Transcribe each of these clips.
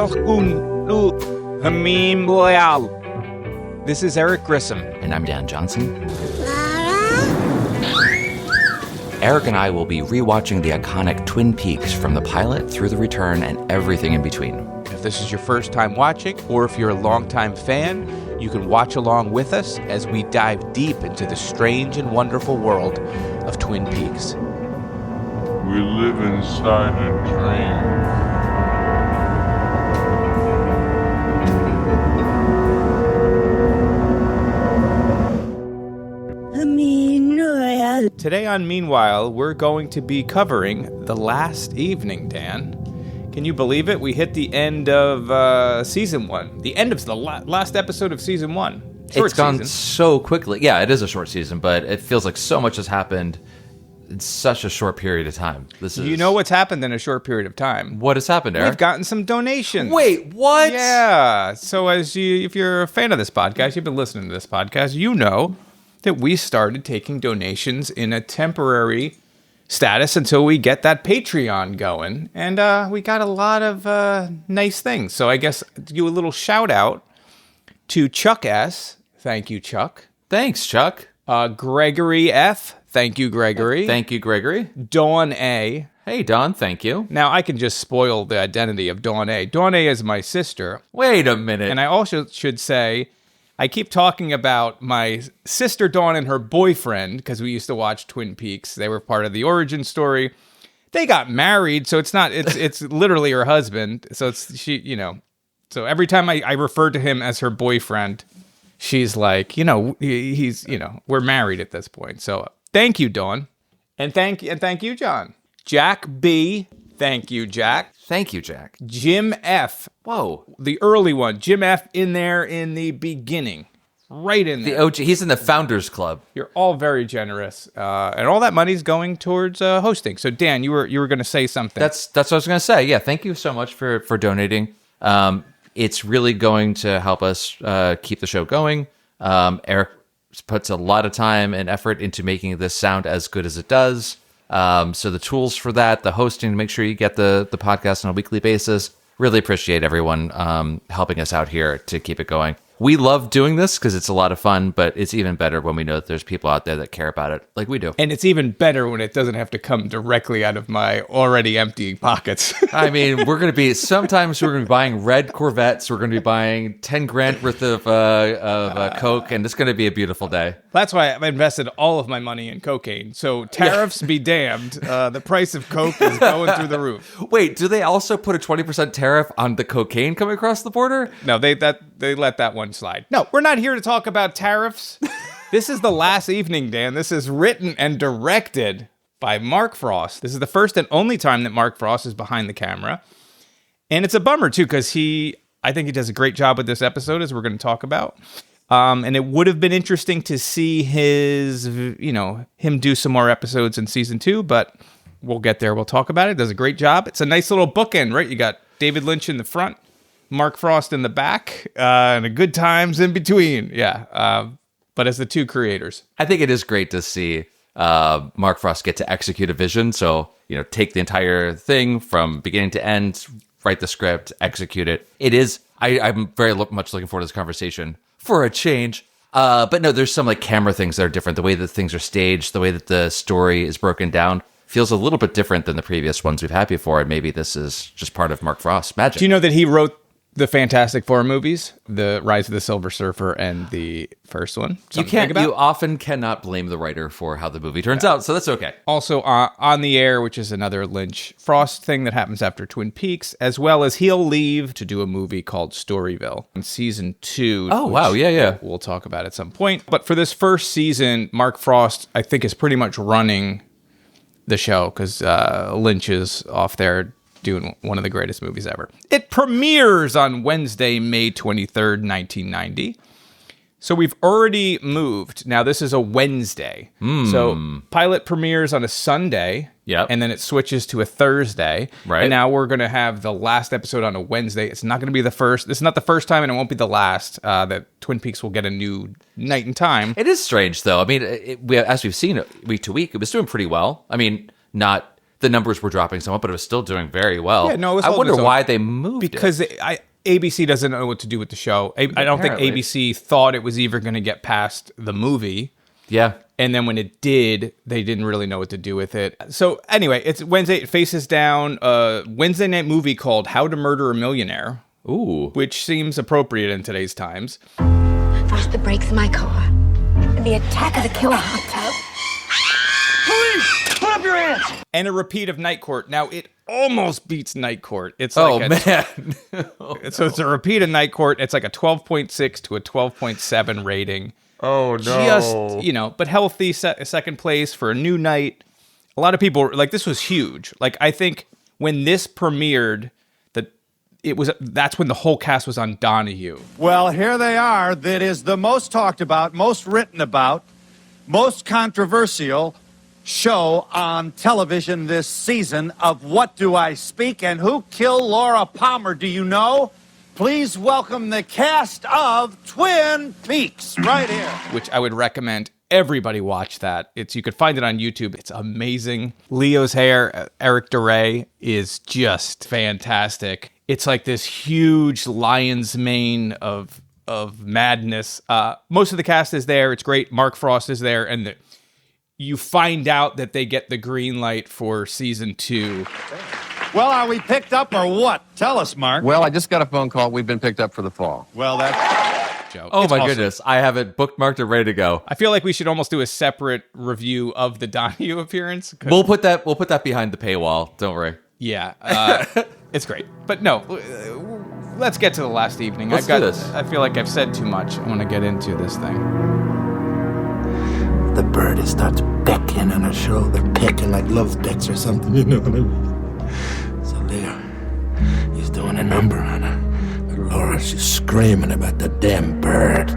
Welcome to Hameen Royale. This is Eric Grissom. And I'm Dan Johnson. Eric and I will be rewatching the iconic Twin Peaks from the pilot through the return and everything in between. If this is your first time watching, or if you're a longtime fan, you can watch along with us as we dive deep into the strange and wonderful world of Twin Peaks. We live inside a dream. Today on Meanwhile, we're going to be covering The Last Evening, Dan. Can you believe it? We hit the end of season 1. The end of the last episode of season 1. It's gone so quickly. Yeah, it is a short season, but it feels like so much has happened in such a short period of time. You know what's happened in a short period of time? What has happened, Eric? We've gotten some donations. Wait, what? Yeah. So if you're a fan of this podcast, you've been listening to this podcast, you know that we started taking donations in a temporary status until we get that Patreon going. And we got a lot of nice things. So I guess do a little shout out to Chuck S. Thank you, Chuck. Thanks, Chuck. Gregory F. Thank you, Gregory. Thank you, Gregory. Dawn A. Hey, Dawn, thank you. Now, I can just spoil the identity of Dawn A. Dawn A is my sister. Wait a minute. And I also should say, I keep talking about my sister Dawn and her boyfriend, because we used to watch Twin Peaks. They were part of the origin story. They got married, so it's literally her husband. So it's so every time I refer to him as her boyfriend, she's like, he's, we're married at this point. So thank you, Dawn. And thank you, John. Jack B. Thank you, Jack. Thank you, Jack. Jim F. Whoa. The early one. Jim F. in there in the beginning. Right in there. The OG. He's in the Founders Club. You're all very generous. And all that money's going towards hosting. So, Dan, you were going to say something. That's what I was going to say. Yeah, thank you so much for donating. It's really going to help us keep the show going. Eric puts a lot of time and effort into making this sound as good as it does. So the tools for that, the hosting, to make sure you get the podcast on a weekly basis. Really appreciate everyone helping us out here to keep it going. We love doing this because it's a lot of fun, but it's even better when we know that there's people out there that care about it like we do. And it's even better when it doesn't have to come directly out of my already empty pockets. I mean, sometimes we're going to be buying red Corvettes. We're going to be buying 10 grand worth of Coke, and it's going to be a beautiful day. That's why I've invested all of my money in cocaine. So tariffs be damned. The price of Coke is going through the roof. Wait, do they also put a 20% tariff on the cocaine coming across the border? No, they let that one slide. No, we're not here to talk about tariffs. This is The Last Evening, Dan. This is written and directed by Mark Frost. This is the first and only time that Mark Frost is behind the camera. And it's a bummer, too, because I think he does a great job with this episode, as we're going to talk about. And it would have been interesting to see him do some more episodes in season 2, but we'll get there. We'll talk about it. Does a great job. It's a nice little bookend, right? You got David Lynch in the front, Mark Frost in the back, and a good times in between. Yeah. But as the two creators. I think it is great to see Mark Frost get to execute a vision. So, take the entire thing from beginning to end, write the script, execute it. It is, I'm very much looking forward to this conversation for a change. But no, there's some camera things that are different. The way that things are staged, the way that the story is broken down feels a little bit different than the previous ones we've had before. And maybe this is just part of Mark Frost's magic. Do you know that he wrote the Fantastic Four movies, The Rise of the Silver Surfer and the first one? You often cannot blame the writer for how the movie turns out, so that's okay. Also, On the Air, which is another Lynch Frost thing that happens after Twin Peaks, as well as he'll leave to do a movie called Storyville in season 2. Oh, wow, yeah. We'll talk about at some point. But for this first season, Mark Frost, I think, is pretty much running the show because Lynch is off there doing one of the greatest movies ever. It premieres on Wednesday, May 23rd, 1990. So we've already moved. Now, this is a Wednesday. So pilot premieres on a Sunday. Yep. And then it switches to a Thursday. Right. And now we're going to have the last episode on a Wednesday. It's not going to be the first. This is not the first time, and it won't be the last that Twin Peaks will get a new night and time. It is strange, though. I mean, as we've seen week to week, it was doing pretty well. I mean, not the numbers were dropping somewhat, but it was still doing very well. Yeah, no, it was I holding wonder its own. why they moved because it. ABC doesn't know what to do with the show. I don't think Apparently. ABC thought it was even going to get past the movie. Yeah. And then when it did, they didn't really know what to do with it. So anyway, it's Wednesday. It faces down a Wednesday night movie called How to Murder a Millionaire, Ooh. which seems appropriate in today's times. First the brakes in my car, and the attack of the killer hot tub. Police! Put up your hands! And a repeat of Night Court. Now, it almost beats Night Court. It's Oh, like man. So it's a repeat of Night Court. It's like a 12.6 to a 12.7 rating. Oh, no. Just, but healthy second place for a new night. A lot of people, like, this was huge. Like, I think when this premiered, that's when the whole cast was on Donahue. Well, here they are. That is the most talked about, most written about, most controversial show on television this season of What Do I Speak? And who killed Laura Palmer? Do you know? Please welcome the cast of Twin Peaks right here. Which I would recommend everybody watch that. You could find it on YouTube. It's amazing. Leo's hair, Eric DeRay, is just fantastic. It's like this huge lion's mane of madness. Most of the cast is there. It's great. Mark Frost is there, and you find out that they get the green light for season 2. Well, are we picked up or what? Tell us, Mark. Well, I just got a phone call. We've been picked up for the fall. Well, that's Joe. Oh, It's my awesome. goodness. I have it bookmarked and ready to go. I feel like we should almost do a separate review of the Donahue appearance. We'll put that behind the paywall. Don't worry. Yeah, it's great. But no, let's get to the last evening. Let's do this. I feel like I've said too much. I want to get into this thing. The birdie starts pecking on her shoulder, pecking like love pecks or something, you know what I mean? So Leo, he's doing a number on her. But Laura, she's screaming about the damn bird.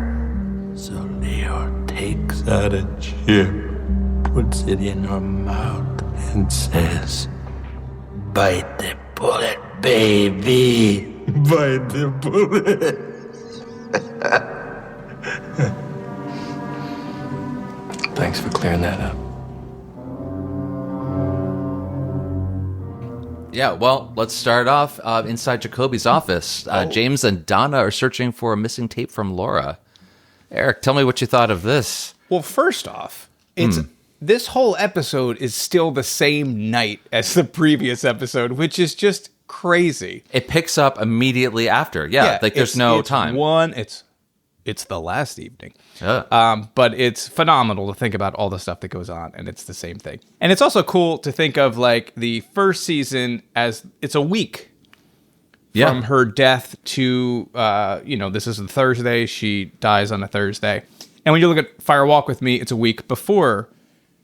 So Leo takes out a chip, puts it in her mouth, and says, "Bite the bullet, baby. Bite the bullet." Thanks for clearing that up. Yeah, well, let's start off inside Jacoby's office. James and Donna are searching for a missing tape from Laura. Eric, tell me what you thought of this. Well, first off, this whole episode is still the same night as the previous episode, which is just crazy. It picks up immediately after. Yeah, like there's no time. It's the last evening. Yeah. But it's phenomenal to think about all the stuff that goes on, and it's the same thing. And it's also cool to think of like the first season as it's a week from her death to, this is a Thursday. She dies on a Thursday. And when you look at Fire Walk with Me, it's a week before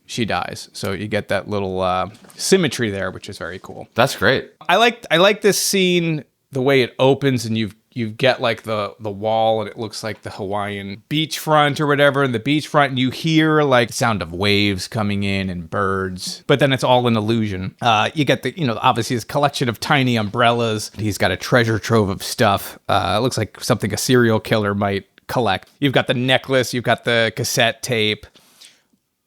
she dies. So you get that little symmetry there, which is very cool. That's great. I like this scene, the way it opens, and you get like the wall, and it looks like the Hawaiian beachfront or whatever, and the beachfront, and you hear like the sound of waves coming in and birds, but then it's all an illusion. You get obviously this collection of tiny umbrellas. He's got a treasure trove of stuff. It looks like something a serial killer might collect. You've got the necklace, you've got the cassette tape.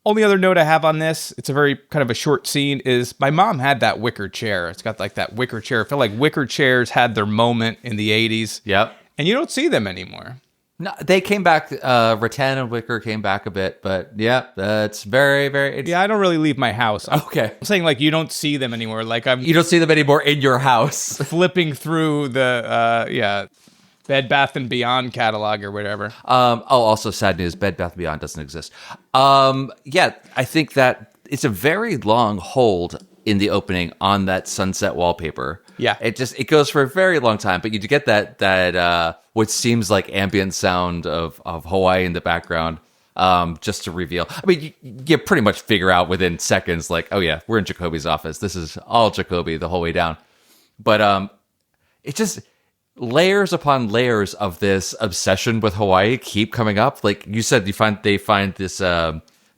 Only other note I have on this, it's a very kind of a short scene, is my mom had that wicker chair. It's got like that wicker chair. I feel like wicker chairs had their moment in the 80s. Yep. And you don't see them anymore. No, they came back. Rattan and Wicker came back a bit, but yeah, that's very, very. Yeah, I don't really leave my house. Okay. I'm saying like you don't see them anymore. Like You don't see them anymore in your house. flipping through the, Bed Bath & Beyond catalog or whatever. Also sad news, Bed Bath & Beyond doesn't exist. I think that it's a very long hold in the opening on that sunset wallpaper. Yeah. It goes for a very long time, but you get that what seems like ambient sound of Hawaii in the background, just to reveal. I mean, you pretty much figure out within seconds, like, oh yeah, we're in Jacoby's office. This is all Jacoby the whole way down. But it just layers upon layers of this obsession with Hawaii keep coming up. Like you said, they find this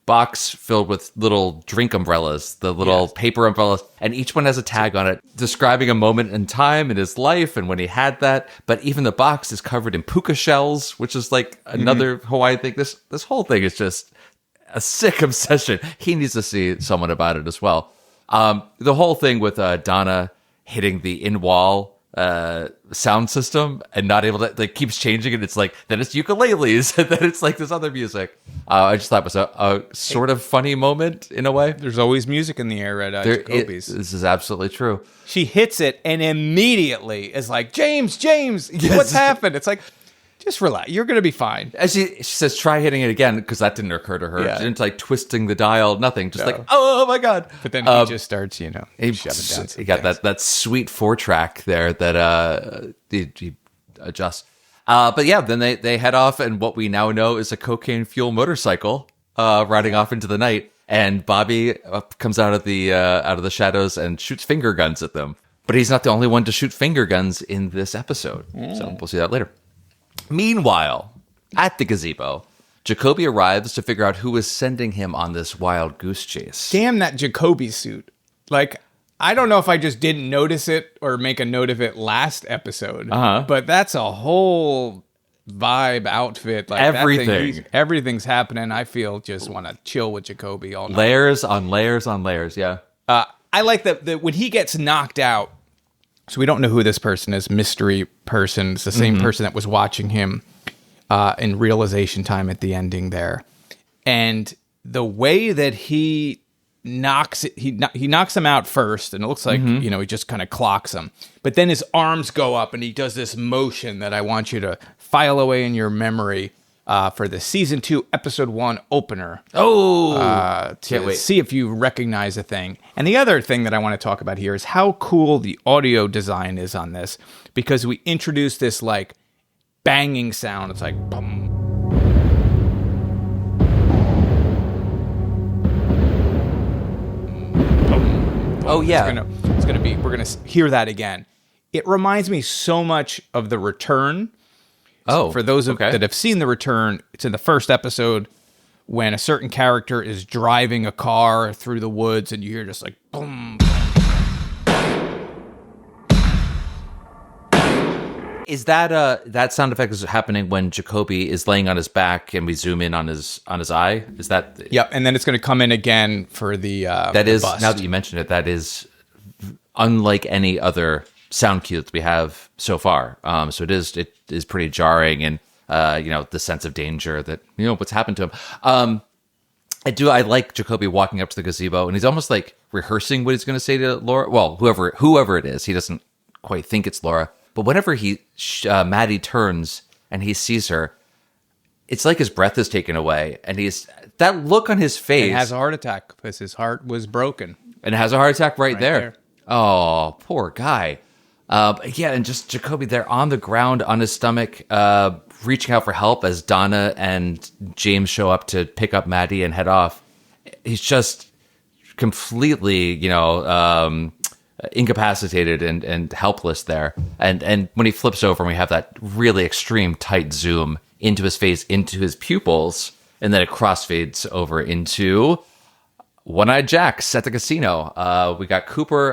box filled with little drink umbrellas, the little paper umbrellas, and each one has a tag on it describing a moment in time in his life and when he had that. But even the box is covered in puka shells, which is like another Hawaii thing. This whole thing is just a sick obsession. He needs to see someone about it as well. The whole thing with Donna hitting the in-wall sound system and not able to, like, keeps changing it. It's like, then it's ukuleles, and then it's like this other music. I just thought it was a sort of funny moment in a way. There's always music in the air at Jacoby's. This is absolutely true. She hits it and immediately is like, James, what's happened? It's like, just relax. You're going to be fine. And she says, try hitting it again, because that didn't occur to her. Yeah. She didn't like twisting the dial, nothing. Just like, oh my God. But then he just starts, he shoving down. he got that sweet 4-track there that he adjusts. But yeah, then they head off, and what we now know is a cocaine fuel motorcycle riding off into the night. And Bobby comes out of the shadows and shoots finger guns at them. But he's not the only one to shoot finger guns in this episode. So we'll see that later. Meanwhile, at the gazebo, Jacoby arrives to figure out who is sending him on this wild goose chase. Damn that Jacoby suit. Like, I don't know if I just didn't notice it or make a note of it last episode, but that's a whole vibe outfit. Like everything. Everything's happening. I feel just want to chill with Jacoby all night. Layers on layers on layers, yeah. I like that when he gets knocked out, so we don't know who this person is, mystery person. It's the same person that was watching him in realization time at the ending there. And the way that he knocks it, he knocks him out first, and it looks like, he just kind of clocks him. But then his arms go up, and he does this motion that I want you to file away in your memory for the season 2, episode 1 opener. To see if you recognize a thing. And the other thing that I want to talk about here is how cool the audio design is on this, because we introduce this like banging sound. It's like bum. Oh yeah. It's gonna be. We're gonna hear that again. It reminds me so much of The Return. Oh, for those that have seen The Return, it's in the first episode when a certain character is driving a car through the woods, and you hear just like boom. Is that sound effect is happening when Jacoby is laying on his back and we zoom in on his eye? Is that? Yep, and then it's going to come in again for the that is bust. Now that you mention it, that is unlike any other sound cue that we have so far. So it is pretty jarring, and the sense of danger that what's happened to him. I like Jacoby walking up to the gazebo, and he's almost like rehearsing what he's going to say to Laura. Well, whoever it is, he doesn't quite think it's Laura. But whenever Maddie turns and he sees her, it's like his breath is taken away, and that look on his face. And has a heart attack because his heart was broken. And has a heart attack right there. Oh, poor guy. And just Jacoby there on the ground on his stomach, reaching out for help as Donna and James show up to pick up Maddie and head off. He's just completely, incapacitated and helpless there. And when he flips over and we have that really extreme tight zoom into his face, into his pupils, and then it crossfades over into One-Eyed Jack's at the casino. We got Cooper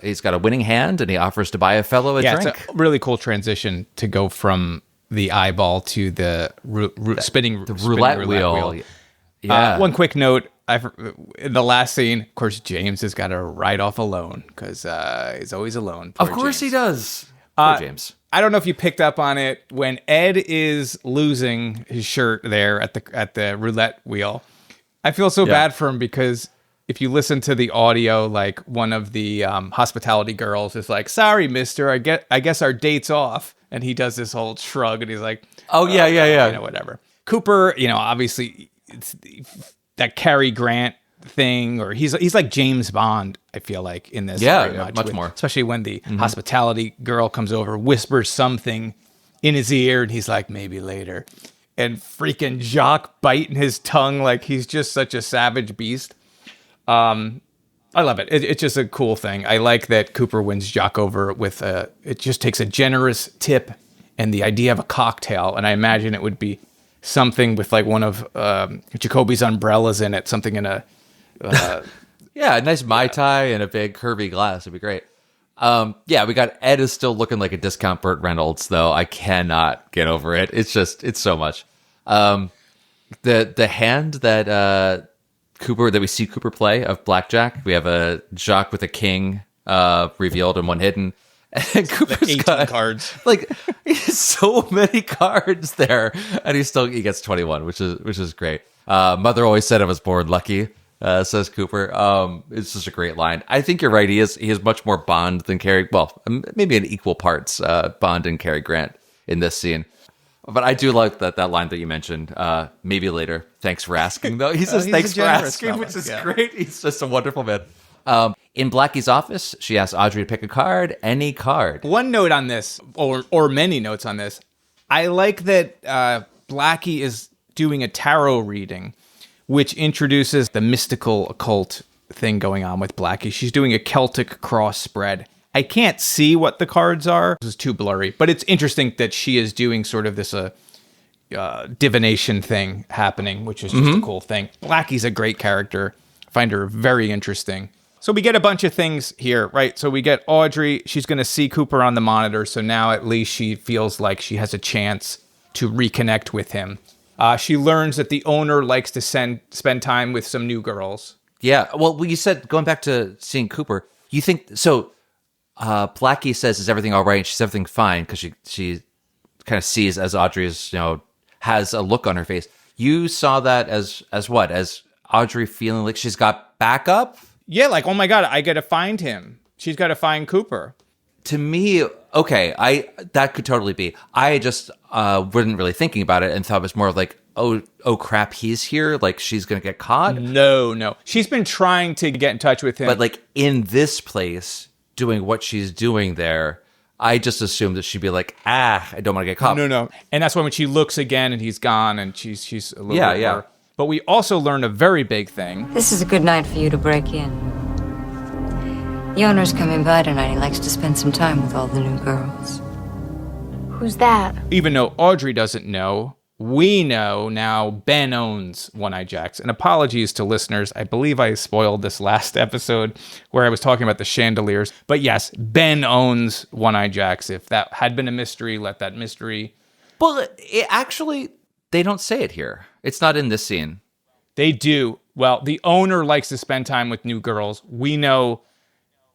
he's got a winning hand, and he offers to buy a fellow a drink. It's a really cool transition to go from the eyeball to the spinning roulette wheel. Yeah. One quick note. In the last scene, of course, James has got to ride off alone because he's always alone. Of course he does. Poor James. I don't know if you picked up on it when Ed is losing his shirt there at the roulette wheel. I feel so bad for him because if you listen to the audio, like one of the hospitality girls is like, "Sorry, mister, I guess our date's off," and he does this whole shrug and he's like, "Oh yeah, whatever." Cooper, obviously it's that Cary Grant thing, or he's like James Bond. I feel like in this, very much more, especially when the hospitality girl comes over, whispers something in his ear, and he's like, "Maybe later." And freaking Jacques biting his tongue like he's just such a savage beast. I love it. It's just a cool thing. I like that Cooper wins Jacques over with it just takes a generous tip and the idea of a cocktail. And I imagine it would be something with like one of Jacoby's umbrellas in it, something in a... a nice Mai Tai and a big curvy glass would be great. We got Ed is still looking like a discount Burt Reynolds, though. I cannot get over it. It's so much. The hand that Cooper that we see Cooper play of blackjack. We have a Jacques with a king revealed and one hidden. And Cooper's 18 got cards. like he has so many cards there, and he gets 21, which is great. Mother always said I was born lucky, says Cooper. It's just a great line. I think you're right. He is much more Bond than Cary. Well, maybe in equal parts, Bond and Cary Grant in this scene. But I do like that line that you mentioned. Maybe later. Thanks for asking, though. He says he's thanks a for generous asking, fella, which is yeah. great. He's just a wonderful man. In Blackie's office, she asks Audrey to pick a card, any card. One note on this, or many notes on this. I like that Blackie is doing a tarot reading, which introduces the mystical occult thing going on with Blackie. She's doing a Celtic cross spread. I can't see what the cards are. This is too blurry, but it's interesting that she is doing sort of this divination thing happening, which is just a cool thing. Blackie's a great character. I find her very interesting. So we get a bunch of things here, right? So we get Audrey. She's going to see Cooper on the monitor. So now at least she feels like she has a chance to reconnect with him. She learns that the owner likes to spend time with some new girls. Yeah. Well, you said, going back to seeing Cooper, you think, so Blackie says, is everything all right? And she says everything fine because she kind of sees as Audrey is, has a look on her face. You saw that as what? As Audrey feeling like she's got backup? Yeah, like, oh my God, I got to find him. She's got to find Cooper. To me, okay, that could totally be. I just wasn't really thinking about it and thought it was more of like, oh crap, he's here. Like she's gonna get caught. No, she's been trying to get in touch with him, but like in this place, doing what she's doing there, I just assumed that she'd be like, I don't want to get caught. No, and that's when she looks again and he's gone, and she's a little bit yeah. more. But we also learn a very big thing. This is a good night for you to break in. The owner's coming by tonight. He likes to spend some time with all the new girls. Who's that? Even though Audrey doesn't know, we know now Ben owns One-Eye Jacks. And apologies to listeners. I believe I spoiled this last episode where I was talking about the chandeliers. But yes, Ben owns One-Eye Jacks. If that had been a mystery, let that mystery. Well, they don't say it here. It's not in this scene. They do. Well, the owner likes to spend time with new girls. We know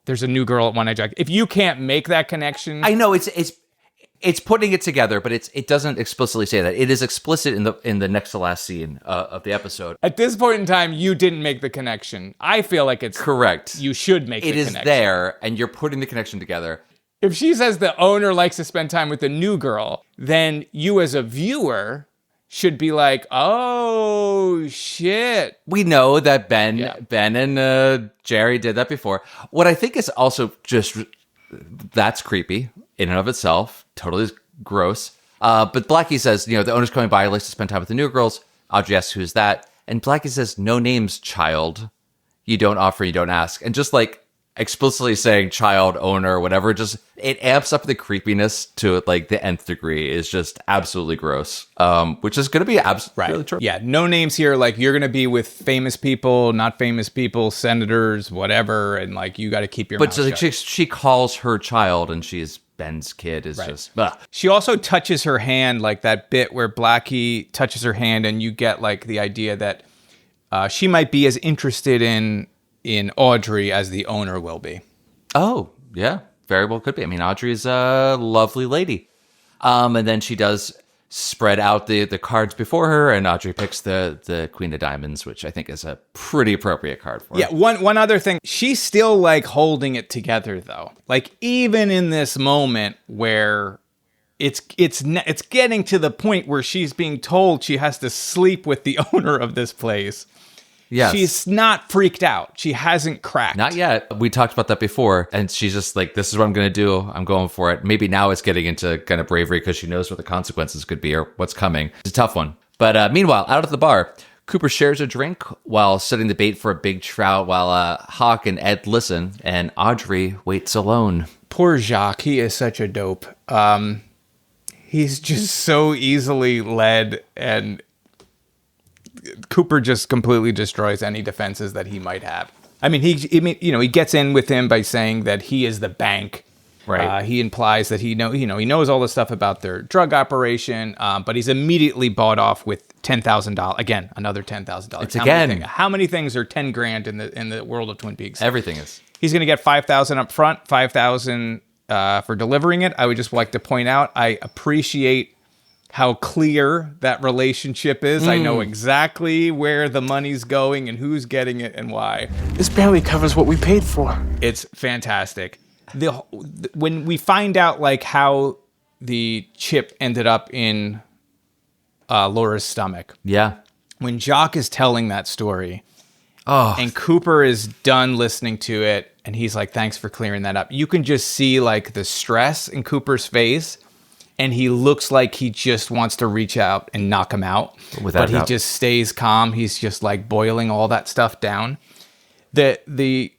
there's a new girl at One-Eye Jack. If you can't make that connection, I know it's putting it together, but it doesn't explicitly say that. It is explicit in the next to last scene of the episode. At this point in time, you didn't make the connection. I feel like it's correct. You should make the connection. It is there, and you're putting the connection together. If she says the owner likes to spend time with the new girl, then you as a viewer should be like, oh shit. We know that Ben and Jerry did that before. What I think is also just that's creepy in and of itself, totally gross. But Blackie says, the owner's coming by, he likes to spend time with the new girls. Audrey asks, who's that? And Blackie says, no names, child. You don't offer, you don't ask. And just like explicitly saying child, owner, whatever, just it amps up the creepiness to like the nth degree. Is just absolutely gross. Which is going to be absolutely true. Yeah, no names here. Like you're going to be with famous people, not famous people, senators, whatever, and like you got to keep your mouth shut. But she calls her child, and she's Ben's kid. Is just. Ugh. She also touches her hand, like that bit where Blackie touches her hand, and you get like the idea that she might be as interested in Audrey as the owner will be. Oh, yeah. Very well could be. I mean, Audrey's a lovely lady. And then she does spread out the cards before her, and Audrey picks the Queen of Diamonds, which I think is a pretty appropriate card for her. Yeah, one other thing. She's still like holding it together though. Like even in this moment where it's getting to the point where she's being told she has to sleep with the owner of this place. Yes. She's not freaked out. She hasn't cracked. Not yet. We talked about that before. And she's just like, this is what I'm going to do. I'm going for it. Maybe now it's getting into kind of bravery because she knows what the consequences could be or what's coming. It's a tough one. But meanwhile, out at the bar, Cooper shares a drink while setting the bait for a big trout while Hawk and Ed listen. And Audrey waits alone. Poor Jacques. He is such a dope. He's just so easily led, and Cooper just completely destroys any defenses that he might have. I mean, he gets in with him by saying that he is the bank, Right. He implies that he knows all this stuff about their drug operation, but he's immediately bought off with $10,000. Again, another $10,000. How many things are 10 grand in the world of Twin Peaks? Everything is. He's going to get $5,000 up front, $5,000 for delivering it. I would just like to point out, I appreciate how clear that relationship is. I know exactly where the money's going and who's getting it and why. This barely covers what we paid for. It's fantastic. When we find out like how the chip ended up in Laura's stomach. Yeah. When Jacques is telling that story, and Cooper is done listening to it, and he's like, "Thanks for clearing that up." You can just see like the stress in Cooper's face. And he looks like he just wants to reach out and knock him out. But he just stays calm. He's just like boiling all that stuff down. The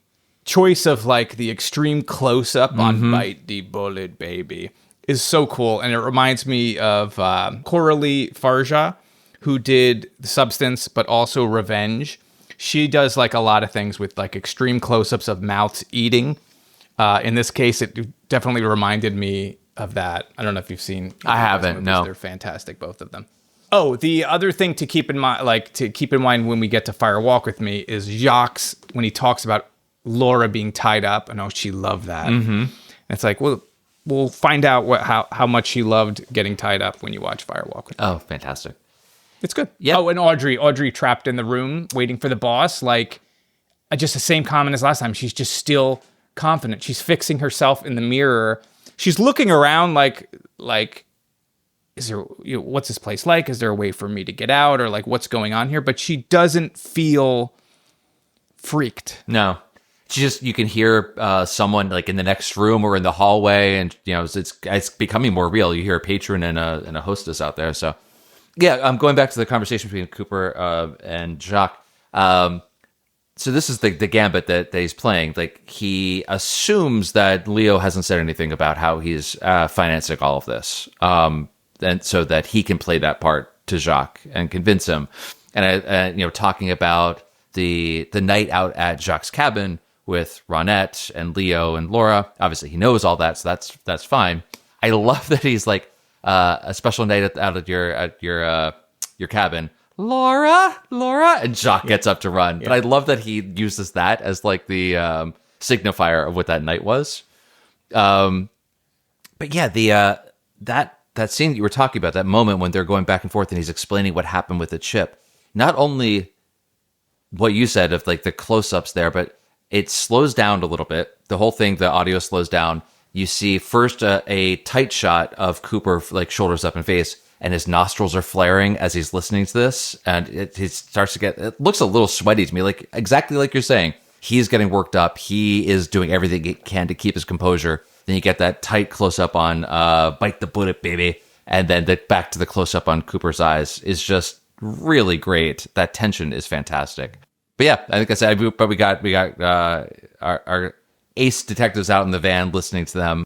choice of like the extreme close-up on Bite the Bullet, Baby is so cool. And it reminds me of Coralie Farja, who did The Substance, but also Revenge. She does like a lot of things with like extreme close-ups of mouths eating. In this case, it definitely reminded me of that. I don't know if you've seen. I haven't. No, they're fantastic, both of them. Oh, the other thing to keep in mind, when we get to Fire Walk with Me, is Jacques when he talks about Laura being tied up. I know she loved that. Mm-hmm. It's like, well, we'll find out how much she loved getting tied up when you watch Fire Walk with Me. Oh, fantastic! It's good. Yeah. Oh, and Audrey trapped in the room waiting for the boss. Like, just the same comment as last time. She's just still confident. She's fixing herself in the mirror. She's looking around like, is there, what's this place like? Is there a way for me to get out, or like, what's going on here? But she doesn't feel freaked. No, you can hear someone like in the next room or in the hallway, and it's becoming more real. You hear a patron and a hostess out there. So yeah, I'm going back to the conversation between Cooper and Jacques. So this is the gambit that he's playing. Like, he assumes that Leo hasn't said anything about how he's financing all of this, and so that he can play that part to Jacques and convince him. And talking about the night out at Jacques' cabin with Ronette and Leo and Laura. Obviously, he knows all that, so that's fine. I love that he's like a special night out at your cabin. Laura, and Jacques gets up to run. But I love that he uses that as like the signifier of what that night was. But yeah, that scene that you were talking about, that moment when they're going back and forth and he's explaining what happened with the chip, not only what you said of like the close-ups there, but it slows down a little bit. The whole thing, the audio slows down. You see first a tight shot of Cooper, like shoulders up and face, and his nostrils are flaring as he's listening to this, and it looks a little sweaty to me, like exactly like you're saying. He's getting worked up. He is doing everything he can to keep his composure. Then you get that tight close-up on Bite the Bullet, Baby, and then back to the close-up on Cooper's eyes is just really great. That tension is fantastic. But yeah, I think I said, but we got our ace detectives out in the van listening to them.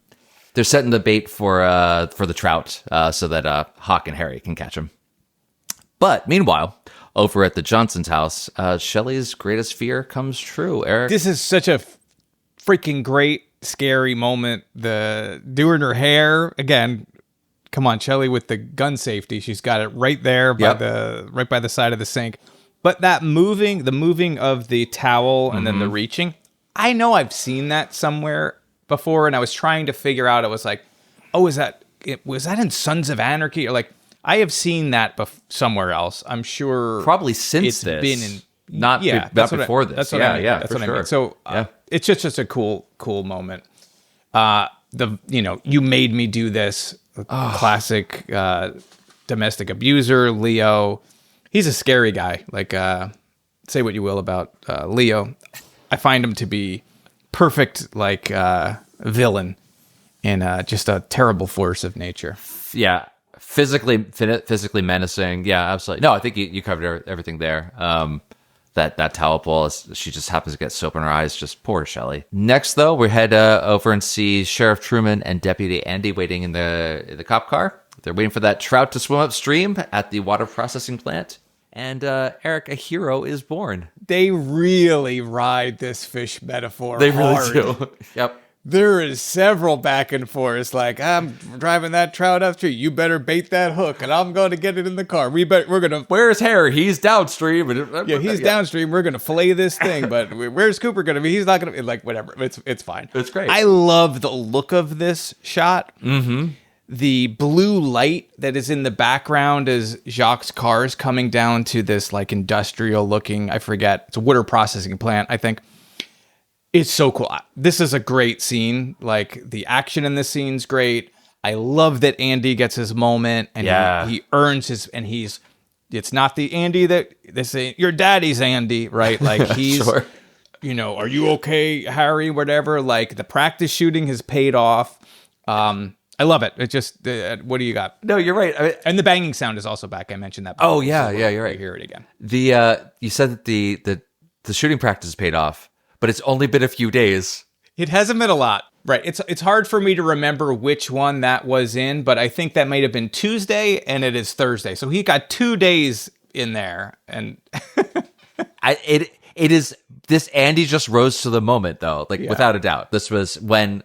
They're setting the bait for the trout so that Hawk and Harry can catch him. But meanwhile, over at the Johnson's house, Shelley's greatest fear comes true. Eric, this is such a freaking great, scary moment. The doing her hair again. Come on, Shelley with the gun safety. She's got it right there by the side of the sink. But the moving of the towel and then the reaching. I know I've seen that somewhere before, and I was trying to figure out. It was like, oh, was that in Sons of Anarchy? Or like, I have seen that somewhere else. I'm sure probably since it's this, been in not before this. That's what I mean. That's for what sure. I mean. So it's just a cool moment. You made me do this. Classic domestic abuser, Leo. He's a scary guy. Like, say what you will about Leo. I find him to be perfect, like villain, and just a terrible force of nature. Yeah, physically menacing. Yeah, absolutely. No, I think you covered everything there. That towel pull, she just happens to get soap in her eyes. Just poor Shelley. Next, though, we head over and see Sheriff Truman and Deputy Andy waiting in the cop car. They're waiting for that trout to swim upstream at the water processing plant. And Eric, a hero is born. They really ride this fish metaphor. They hard. really do. Yep. There is several back and forth. Like, I'm driving that trout up street. You better bait that hook, and I'm going to get it in the car. We're gonna. Where's Harry? He's downstream. Yeah, he's downstream. We're gonna fillet this thing, but where's Cooper gonna be? He's not gonna be like whatever. It's fine. It's great. I love the look of this shot. Mm-hmm. The blue light that is in the background as Jacques' car is coming down to this like industrial looking. I forget. It's a water processing plant, I think. It's so cool. This is a great scene. Like, the action in this scene's great. I love that Andy gets his moment and he earns his, and it's not the Andy that they say, your daddy's Andy, right? Like, he's, Sure. Are you okay, Harry, whatever. Like, the practice shooting has paid off. I love it. It just, what do you got? No, you're right. And the banging sound is also back. I mentioned that before. Oh, yeah, you're right. Hear it again. You said that the shooting practice paid off, but it's only been a few days. It hasn't been a lot. Right. It's hard for me to remember which one that was in, but I think that might have been Tuesday and it is Thursday. So he got 2 days in there. And it is this Andy just rose to the moment though, without a doubt. This was when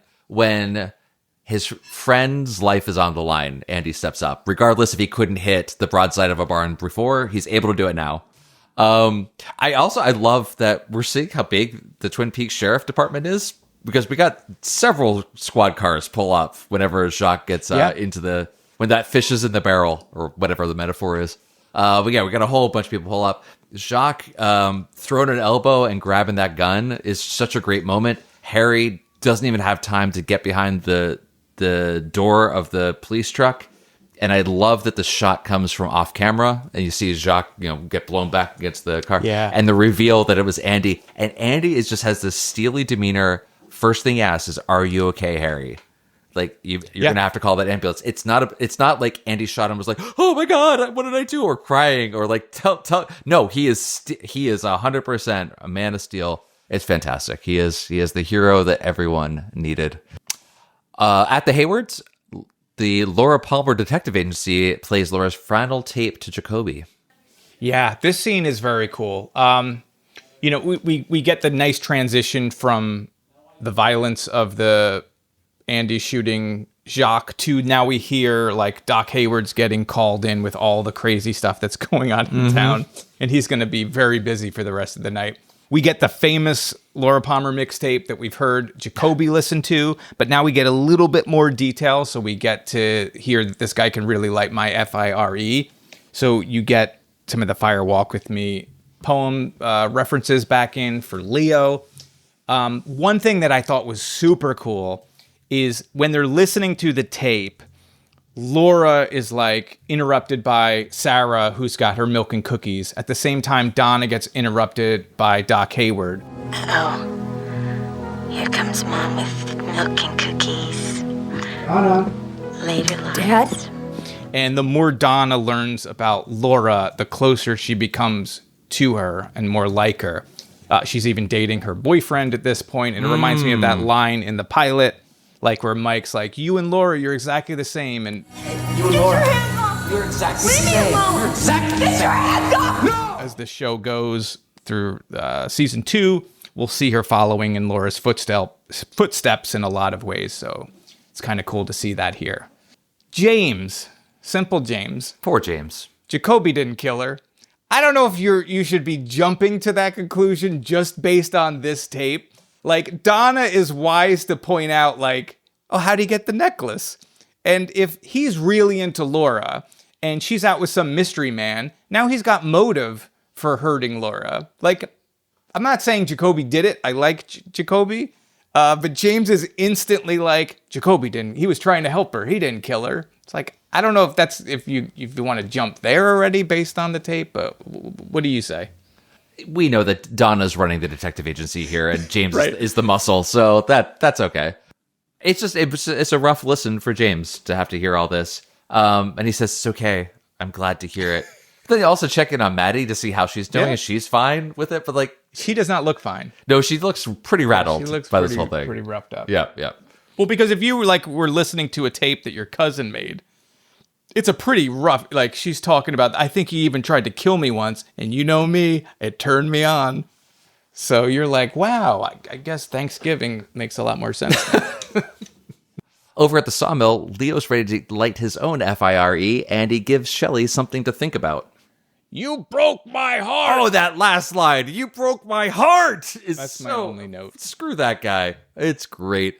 his friend's life is on the line, Andy steps up. Regardless if he couldn't hit the broadside of a barn before, he's able to do it now. I love that we're seeing how big the Twin Peaks Sheriff Department is, because we got several squad cars pull up whenever Jacques gets when that fish is in the barrel, or whatever the metaphor is. But yeah, we got a whole bunch of people pull up. Jacques throwing an elbow and grabbing that gun is such a great moment. Harry doesn't even have time to get behind the door of the police truck. And I love that the shot comes from off camera and you see Jacques, get blown back against the car. Yeah. And the reveal that it was Andy. And Andy just has this steely demeanor. First thing he asks is, "Are you okay, Harry?" Like, you're gonna have to call that ambulance. It's not like Andy shot him and was like, "Oh my God, what did I do?" or crying or like tell. No, he is 100% a man of steel. It's fantastic. He is the hero that everyone needed. At the Haywards, the Laura Palmer Detective Agency plays Laura's final tape to Jacoby. Yeah, this scene is very cool. We get the nice transition from the violence of the Andy shooting Jacques to now we hear like Doc Hayward's getting called in with all the crazy stuff that's going on in town, and he's going to be very busy for the rest of the night. We get the famous Laura Palmer mixtape that we've heard Jacoby listen to, but now we get a little bit more detail, so we get to hear that this guy can really light my fire. So you get some of the Fire Walk With Me poem references back in for Leo. One thing that I thought was super cool is when they're listening to the tape, Laura is like interrupted by Sarah, who's got her milk and cookies. At the same time, Donna gets interrupted by Doc Hayward. Oh, here comes Mom with milk and cookies. Later, Lawrence. Dad? And the more Donna learns about Laura, the closer she becomes to her and more like her. She's even dating her boyfriend at this point, and it reminds me of that line in the pilot, like where Mike's like, "You and Laura, you're exactly the same." And You and Laura, you're exactly the same. You're exactly the same. as the show goes through season 2, we'll see her following in Laura's footsteps in a lot of ways. So it's kind of cool to see that here. James, simple James. Poor James. Jacoby didn't kill her. I don't know if you should be jumping to that conclusion just based on this tape. Like, Donna is wise to point out, like, oh, how'd he get the necklace? And if he's really into Laura and she's out with some mystery man, now he's got motive for hurting Laura. Like, I'm not saying Jacoby did it. I like Jacoby. But James is instantly like, Jacoby didn't. He was trying to help her. He didn't kill her. It's like, I don't know if that's if you want to jump there already based on the tape, but what do you say? We know that Donna's running the detective agency here, and James is the muscle, so that's okay. It's a rough listen for James to have to hear all this, and he says it's okay. I'm glad to hear it. But then you also check in on Maddie to see how she's doing, and she's fine with it. But like, she does not look fine. No, she looks pretty rattled by this whole thing. Pretty roughed up. Yeah. Well, because if you were listening to a tape that your cousin made, it's a pretty rough, like, she's talking about, I think he even tried to kill me once, and you know me, it turned me on. So you're like, wow, I guess Thanksgiving makes a lot more sense now. Over at the sawmill, Leo's ready to light his own FIRE, and he gives Shelley something to think about. You broke my heart. Oh, that last line, "You broke my heart," is That's my only note. Screw that guy. It's great.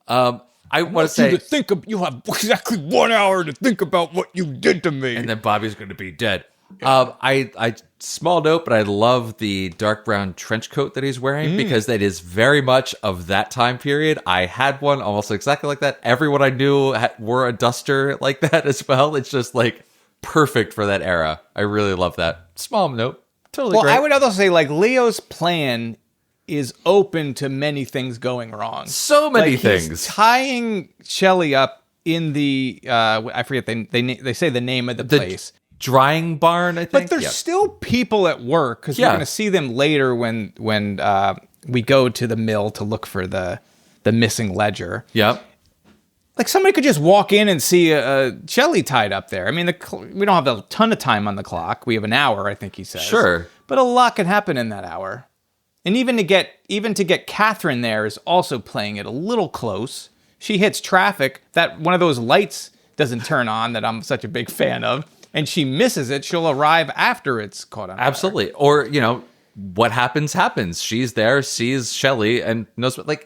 I want to say, you to think of, you have exactly 1 hour to think about what you did to me. and then Bobby's going to be dead. I small note, but I love the dark brown trench coat that he's wearing because that is very much of that time period. I had one almost exactly like that. Everyone I knew wore a duster like that as well. It's just like perfect for that era. I really love that. Small note, totally Well, great. I would also say, like, Leo's plan is open to many things going wrong. So many Like, things. He's tying Shelley up in the I forget they say the name of the place. Drying barn, I think. But there's Yeah. still people at work because Yeah. we're going to see them later when we go to the mill to look for the missing ledger. Yep. Like somebody could just walk in and see Shelley tied up there. I mean, we don't have a ton of time on the clock. We have an hour, I think he says. Sure. But a lot can happen in that hour. And even to get Catherine there is also playing it a little close. She hits traffic. That one of those lights doesn't turn on that I'm such a big fan of. And she misses it. She'll arrive after it's caught on fire. Absolutely. Or, what happens. She's there, sees Shelley, and knows what,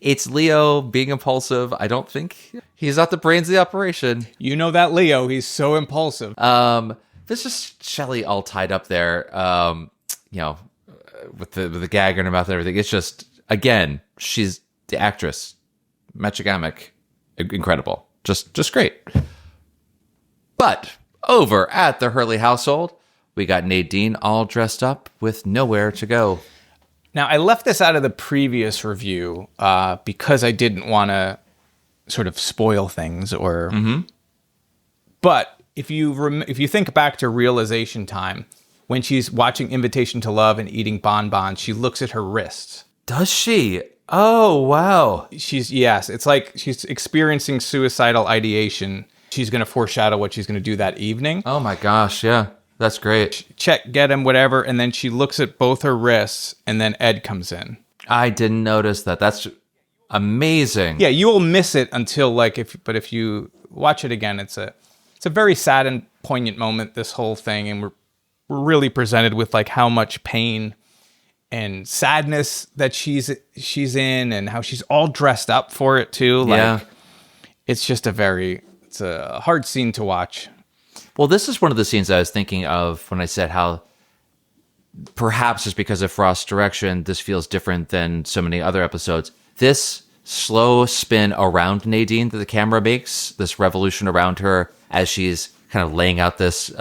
it's Leo being impulsive. I don't think he's not the brains of the operation. You know that Leo, he's so impulsive. There's just Shelley all tied up there, with the gag in her mouth and everything. It's just, again, she's the actress. Machigamic. Incredible. Just great. But over at the Hurley household, we got Nadine all dressed up with nowhere to go. Now, I left this out of the previous review because I didn't want to sort of spoil things. But if you think back to Realization Time, when she's watching Invitation to Love and eating bonbons, she looks at her wrists. Does she? Oh, wow. It's like she's experiencing suicidal ideation. She's going to foreshadow what she's going to do that evening. Oh my gosh, yeah. That's great. Check, get him, whatever. And then she looks at both her wrists, and then Ed comes in. I didn't notice that. That's amazing. Yeah, you will miss it until if you watch it again, it's a very sad and poignant moment, this whole thing, and we're really presented with like how much pain and sadness that she's in, and how she's all dressed up for it too. Like, it's just it's a hard scene to watch. Well, this is one of the scenes I was thinking of when I said how perhaps just because of Frost's direction, this feels different than so many other episodes. This slow spin around Nadine that the camera makes, this revolution around her as she's kind of laying out this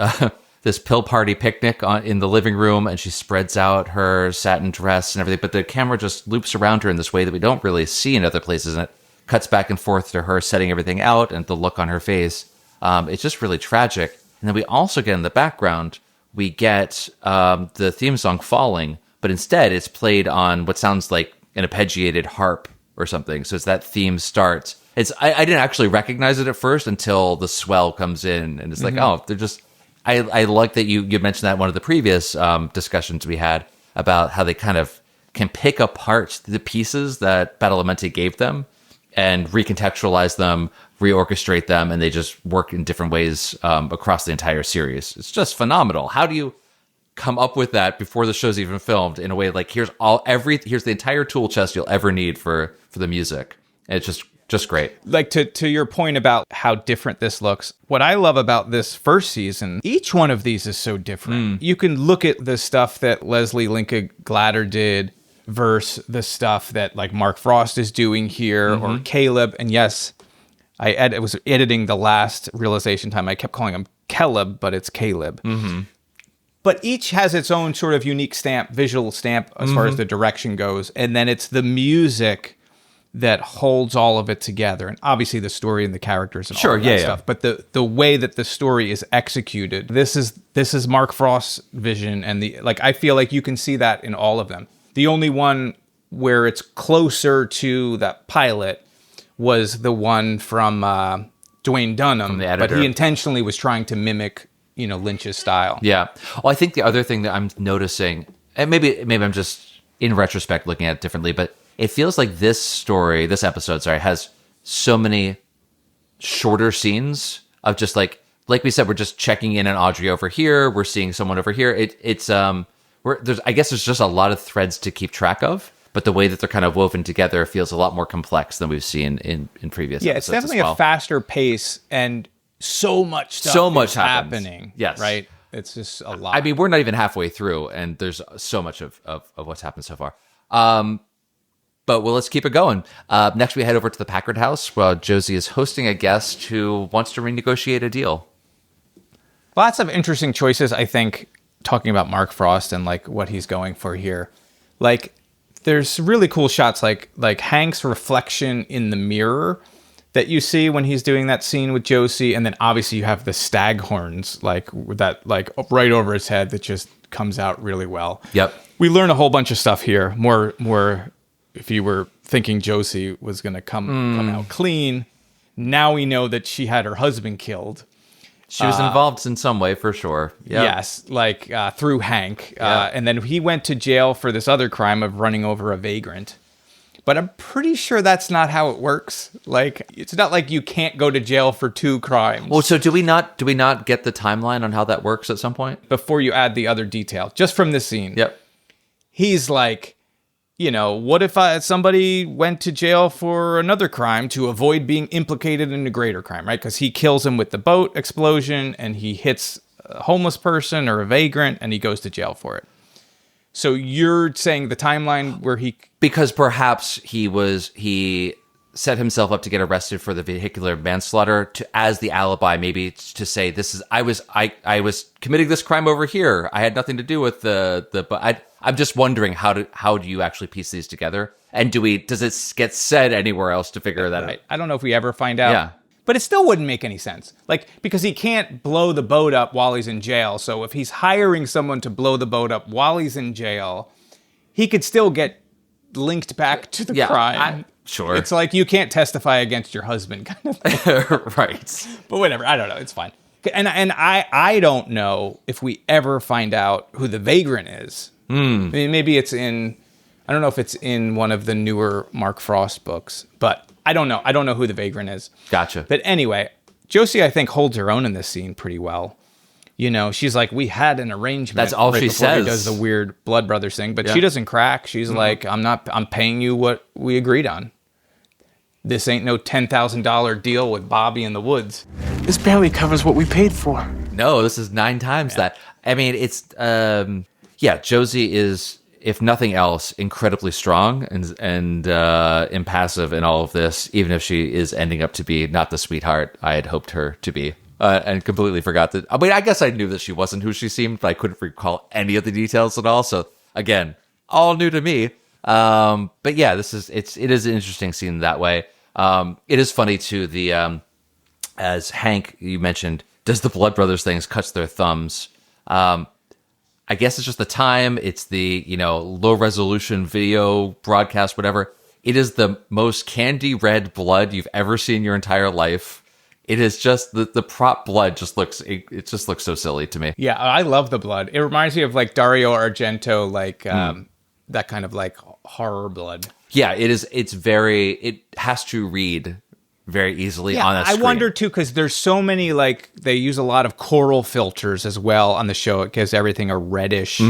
this pill party picnic in the living room, and she spreads out her satin dress and everything, but the camera just loops around her in this way that we don't really see in other places, and it cuts back and forth to her setting everything out and the look on her face. It's just really tragic. And then we also get in the background, we get the theme song Falling, but instead it's played on what sounds like an arpeggiated harp or something. So as that theme starts, I didn't actually recognize it at first until the swell comes in, and it's like, oh, they're just. I like that you mentioned that in one of the previous discussions we had about how they kind of can pick apart the pieces that Badalamenti gave them and recontextualize them, reorchestrate them, and they just work in different ways across the entire series. It's just phenomenal. How do you come up with that before the show's even filmed in a way like here's the entire tool chest you'll ever need for the music? And it's just great. Like to your point about how different this looks, what I love about this first season, each one of these is so different. You can look at the stuff that Leslie Linka Glatter did versus the stuff that like Mark Frost is doing here, or Caleb. And yes, I was editing the last Realization Time. I kept calling him Caleb, but it's Caleb. But each has its own sort of unique visual stamp as far as the direction goes. And then it's the music that holds all of it together, and obviously the story and the characters and all of that stuff. But the way that the story is executed, this is Mark Frost's vision, and I feel like you can see that in all of them. The only one where it's closer to that pilot was the one from Dwayne Dunham, from the editor. But he intentionally was trying to mimic Lynch's style. Yeah. Well, I think the other thing that I'm noticing, and maybe I'm just in retrospect looking at it differently, but it feels like this episode, has so many shorter scenes of just like we said, we're just checking in on Audrey over here. We're seeing someone over here. I guess there's just a lot of threads to keep track of, but the way that they're kind of woven together feels a lot more complex than we've seen in previous episodes. It's definitely a faster pace and so much stuff is happening. Yes. Right? It's just a lot. I mean, we're not even halfway through, and there's so much of what's happened so far. But let's keep it going. Next, we head over to the Packard house where Josie is hosting a guest who wants to renegotiate a deal. Lots of interesting choices, I think, talking about Mark Frost and like what he's going for here. Like, there's really cool shots like Hank's reflection in the mirror that you see when he's doing that scene with Josie, and then obviously you have the stag horns like right over his head that just comes out really well. Yep. We learn a whole bunch of stuff here. More if you were thinking Josie was going to come out clean, now we know that she had her husband killed. She was involved in some way, for sure. Yep. Yes, through Hank. And then he went to jail for this other crime of running over a vagrant. But I'm pretty sure that's not how it works. Like, it's not like you can't go to jail for 2 crimes. Well, so do we not get the timeline on how that works at some point? Before you add the other detail, just from this scene. Yep. He's like, what if somebody went to jail for another crime to avoid being implicated in a greater crime, right? Because he kills him with the boat explosion and he hits a homeless person or a vagrant and he goes to jail for it. So you're saying the timeline where because perhaps he set himself up to get arrested for the vehicular manslaughter as the alibi, maybe to say I was committing this crime over here. I had nothing to do with but I'm just wondering how do you actually piece these together? And does it get said anywhere else to figure that out? I don't know if we ever find out. Yeah. But it still wouldn't make any sense. Like, because he can't blow the boat up while he's in jail. So if he's hiring someone to blow the boat up while he's in jail, he could still get linked back to the crime. Sure. It's like you can't testify against your husband kind of thing. Right. But whatever. I don't know. It's fine. And I don't know if we ever find out who the vagrant is. I mean, maybe it's I don't know if it's in one of the newer Mark Frost books, but I don't know. I don't know who the vagrant is. Gotcha. But anyway, Josie, I think, holds her own in this scene pretty well. She's like, we had an arrangement. That's all she says. He does the weird Blood Brothers thing, but she doesn't crack. She's like, I'm paying you what we agreed on. This ain't no $10,000 deal with Bobby in the woods. This barely covers what we paid for. No, this is 9 times that. I mean, it's, Josie is, if nothing else, incredibly strong and impassive in all of this, even if she is ending up to be not the sweetheart I had hoped her to be. And completely forgot that. I mean, I guess I knew that she wasn't who she seemed, but I couldn't recall any of the details at all. So again, all new to me. But yeah, it is an interesting scene that way. It is funny too. As Hank, you mentioned, does the Blood Brothers things, cuts their thumbs. I guess it's just the time. It's the, low resolution video broadcast, whatever. It is the most candy red blood you've ever seen in your entire life. It is just the prop blood just looks so silly to me. Yeah, I love the blood. It reminds me of like Dario Argento, like that kind of like horror blood. Yeah, it is. It has to read very easily on a screen. I wonder too, because there's so many, like, they use a lot of coral filters as well on the show. It gives everything a reddish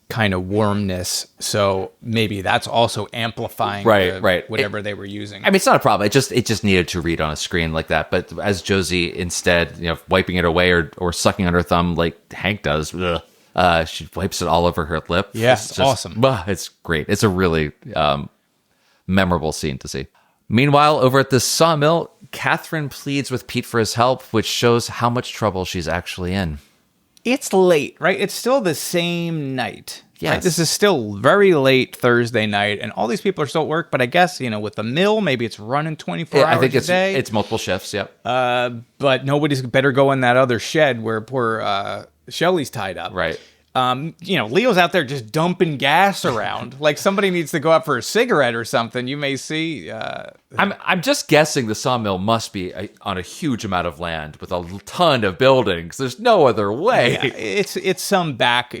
kind of warmness. So maybe that's also amplifying whatever they were using. I mean, it's not a problem. It just needed to read on a screen like that. But as Josie, instead, wiping it away or sucking on her thumb like Hank does, she wipes it all over her lip. Yeah, it's awesome. It's great. It's a really memorable scene to see. Meanwhile, over at the sawmill, Catherine pleads with Pete for his help, which shows how much trouble she's actually in. It's late, right? It's still the same night. Yes. Right? This is still very late Thursday night, and all these people are still at work, but I guess, with the mill, maybe it's running 24 hours I think a day. It's multiple shifts, yep. But nobody's better go in that other shed where poor Shelley's tied up. Right. Leo's out there just dumping gas around. Like somebody needs to go out for a cigarette or something. You may see. I'm just guessing the sawmill must be on a huge amount of land with a ton of buildings. There's no other way. Yeah, it's some back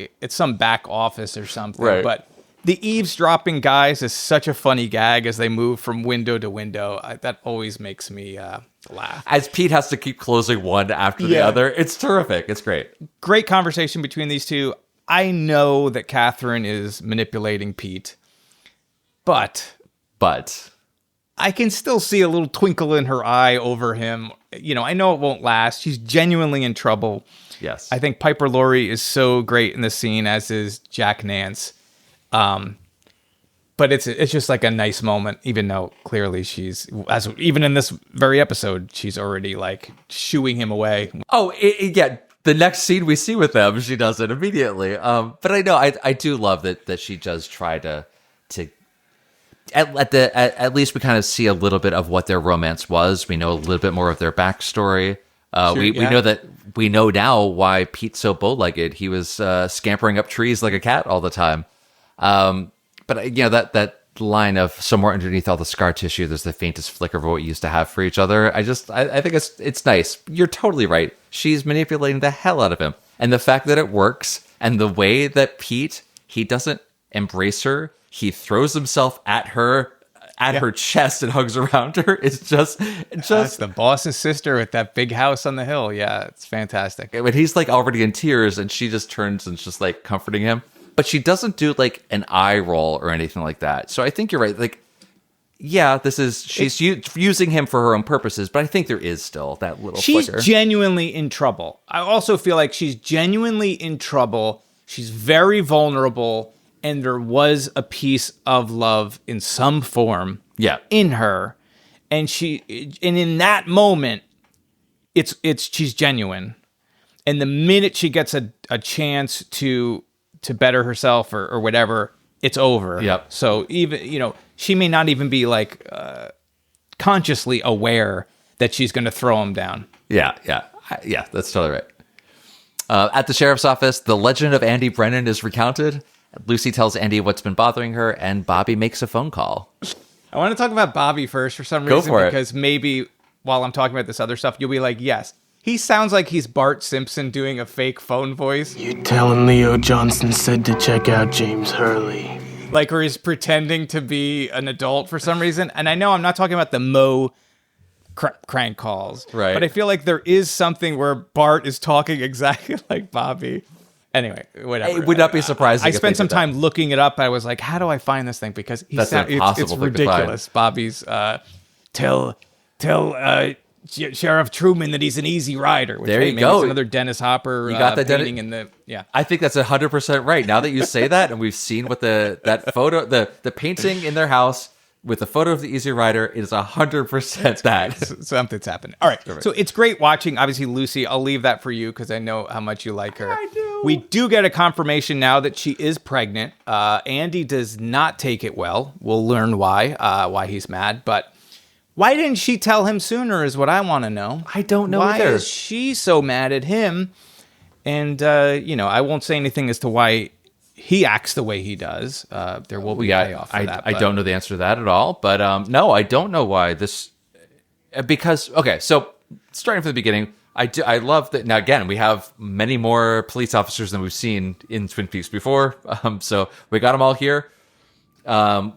office or something. Right. But The eavesdropping guys is such a funny gag as they move from window to window. That always makes me laugh. As Pete has to keep closing one after the other. It's terrific. It's great. Great conversation between these two. I know that Catherine is manipulating Pete, but I can still see a little twinkle in her eye over him. You know, I know it won't last. She's genuinely in trouble. Yes. I think Piper Laurie is so great in this scene, as is Jack Nance. But it's just like a nice moment, even though clearly even in this very episode, she's already like shooing him away. Oh, yeah. The next scene we see with them, she does it immediately. But I know I do love that she does try to at least we kind of see a little bit of what their romance was. We know a little bit more of their backstory. We know now why Pete's so bow-legged. He was scampering up trees like a cat all the time. But you know that line of somewhere underneath all the scar tissue, there's the faintest flicker of what we used to have for each other. I think it's nice. You're totally right. She's manipulating the hell out of him, and the fact that it works, and the way that Pete, he doesn't embrace her. He throws himself at her chest and hugs around her. It's just That's the boss's sister at that big house on the hill. Yeah, it's fantastic. When he's like already in tears, and she just turns and just like comforting him. But she doesn't do like an eye roll or anything like that. So I think you're right. Like, yeah, she's using him for her own purposes, but I think there is still that little flicker. She's genuinely in trouble. I also feel like she's genuinely in trouble. She's very vulnerable, and there was a piece of love in some form in her. And in that moment, she's genuine. And the minute she gets a chance to better herself or whatever, it's over. Yep. So even, she may not even be like consciously aware that she's going to throw him down. Yeah, that's totally right. At the sheriff's office, the legend of Andy Brennan is recounted. Lucy tells Andy what's been bothering her, and Bobby makes a phone call. I want to talk about Bobby first for some reason, because maybe while I'm talking about this other stuff, you'll be like, yes, he sounds like he's Bart Simpson doing a fake phone voice. You telling Leo Johnson said to check out James Hurley. Like, or he's pretending to be an adult for some reason. And I know I'm not talking about the Mo crank calls. Right. But I feel like there is something where Bart is talking exactly like Bobby. Anyway, whatever. It would not be surprising. I spent some time looking it up. I was like, how do I find this thing? Because it's ridiculous. Bobby's tell Sheriff Truman that he's an easy rider. Which there you go. It's another Dennis Hopper. You got that painting in the I think that's 100% right. Now that you say that, and we've seen what that photo, the painting in their house with the photo of the Easy Rider, it is 100% that. Something's happened. All right. So it's great watching, obviously, Lucy. I'll leave that for you because I know how much you like her. I do. We do get a confirmation now that she is pregnant. Andy does not take it well. We'll learn why he's mad. But why didn't she tell him sooner is what I want to know. I don't know either. Why is she so mad at him? And, I won't say anything as to why he acts the way he does. There will be a payoff for that. I don't know the answer to that at all. But no, I don't know why this. Because, okay, so starting from the beginning, I love that. Now, again, we have many more police officers than we've seen in Twin Peaks before. So we got them all here.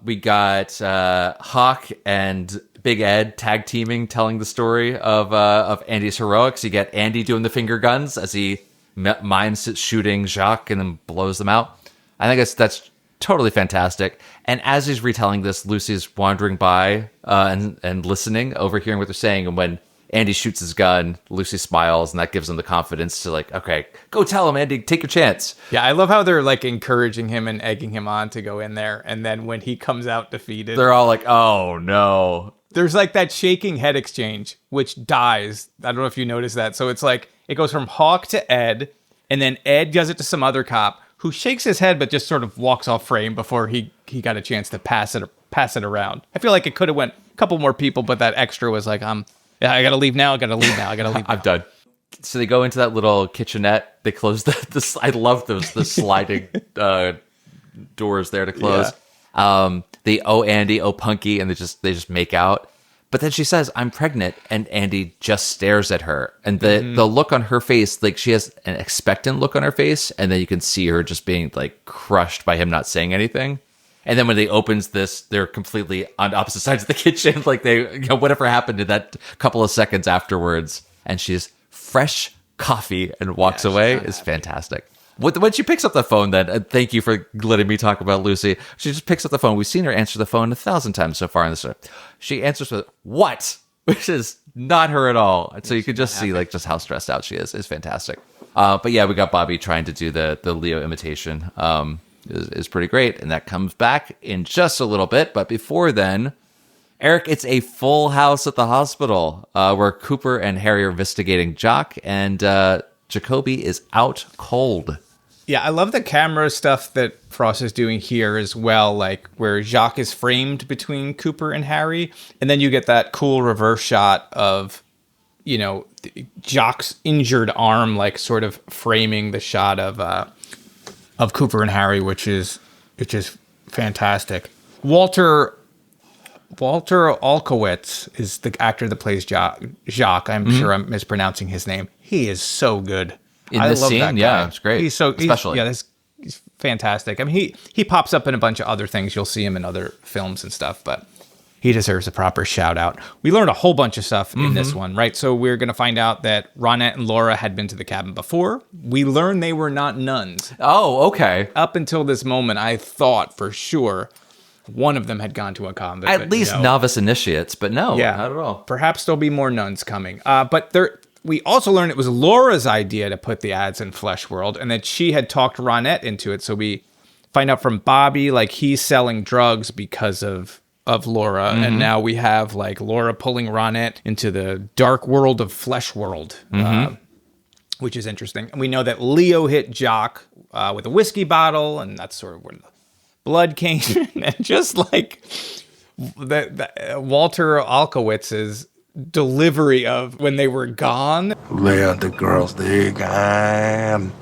We got Hawk and Big Ed tag teaming, telling the story of Andy's heroics. You get Andy doing the finger guns as he mimes shooting Jacques and then blows them out. I think that's totally fantastic. And as he's retelling this, Lucy's wandering by and listening, overhearing what they're saying. And when Andy shoots his gun, Lucy smiles, and that gives him the confidence to like, okay, go tell him, Andy, take your chance. Yeah, I love how they're like encouraging him and egging him on to go in there. And then when he comes out defeated, they're all like, oh no. There's like that shaking head exchange, which dies. I don't know if you noticed that. So it's like, it goes from Hawk to Ed, and then Ed does it to some other cop who shakes his head, but just sort of walks off frame before he got a chance to pass it around. I feel like it could have went a couple more people, but that extra was like, I gotta leave now. I'm done. So they go into that little kitchenette. They close the I love the sliding doors there to close. Yeah. They Andy, Punky, and they just make out. But then she says, I'm pregnant, and Andy just stares at her. And the look on her face, like she has an expectant look on her face, and then you can see her just being like crushed by him not saying anything. And then when they opens this, they're completely on opposite sides of the kitchen. Like whatever happened in that couple of seconds afterwards. And she's fresh coffee and walks away is fantastic. When she picks up the phone, then, thank you for letting me talk about Lucy. She just picks up the phone. We've seen her answer the phone 1,000 times so far in this show. She answers with, what? Which is not her at all. So you can just see like just how stressed out she is. It's fantastic. But yeah, we got Bobby trying to do the Leo imitation. Is pretty great. And that comes back in just a little bit. But before then, Eric, it's a full house at the hospital where Cooper and Harry are investigating Jock, and Jacoby is out cold. Yeah, I love the camera stuff that Frost is doing here as well, like where Jacques is framed between Cooper and Harry, and then you get that cool reverse shot of, Jacques' injured arm, like sort of framing the shot of Cooper and Harry, which is fantastic. Walter Alkowitz is the actor that plays Jacques. I'm sure I'm mispronouncing his name. He is so good. In this scene, yeah, it's great. He's fantastic. I mean, he pops up in a bunch of other things. You'll see him in other films and stuff, but he deserves a proper shout out. We learned a whole bunch of stuff in this one, right? So we're going to find out that Ronette and Laura had been to the cabin before. We learned they were not nuns. Oh, okay. Up until this moment, I thought for sure one of them had gone to a convent. At least novice initiates, but no, not at all. Perhaps there'll be more nuns coming. But we also learned it was Laura's idea to put the ads in Flesh World, and that she had talked Ronette into it. So we find out from Bobby, like he's selling drugs because of Laura, and now we have like Laura pulling Ronette into the dark world of Flesh World, which is interesting. And we know that Leo hit Jock with a whiskey bottle, and that's sort of where the blood came. And just like Walter Alkowitz's delivery of when they were gone. Lay on the girls, they gone.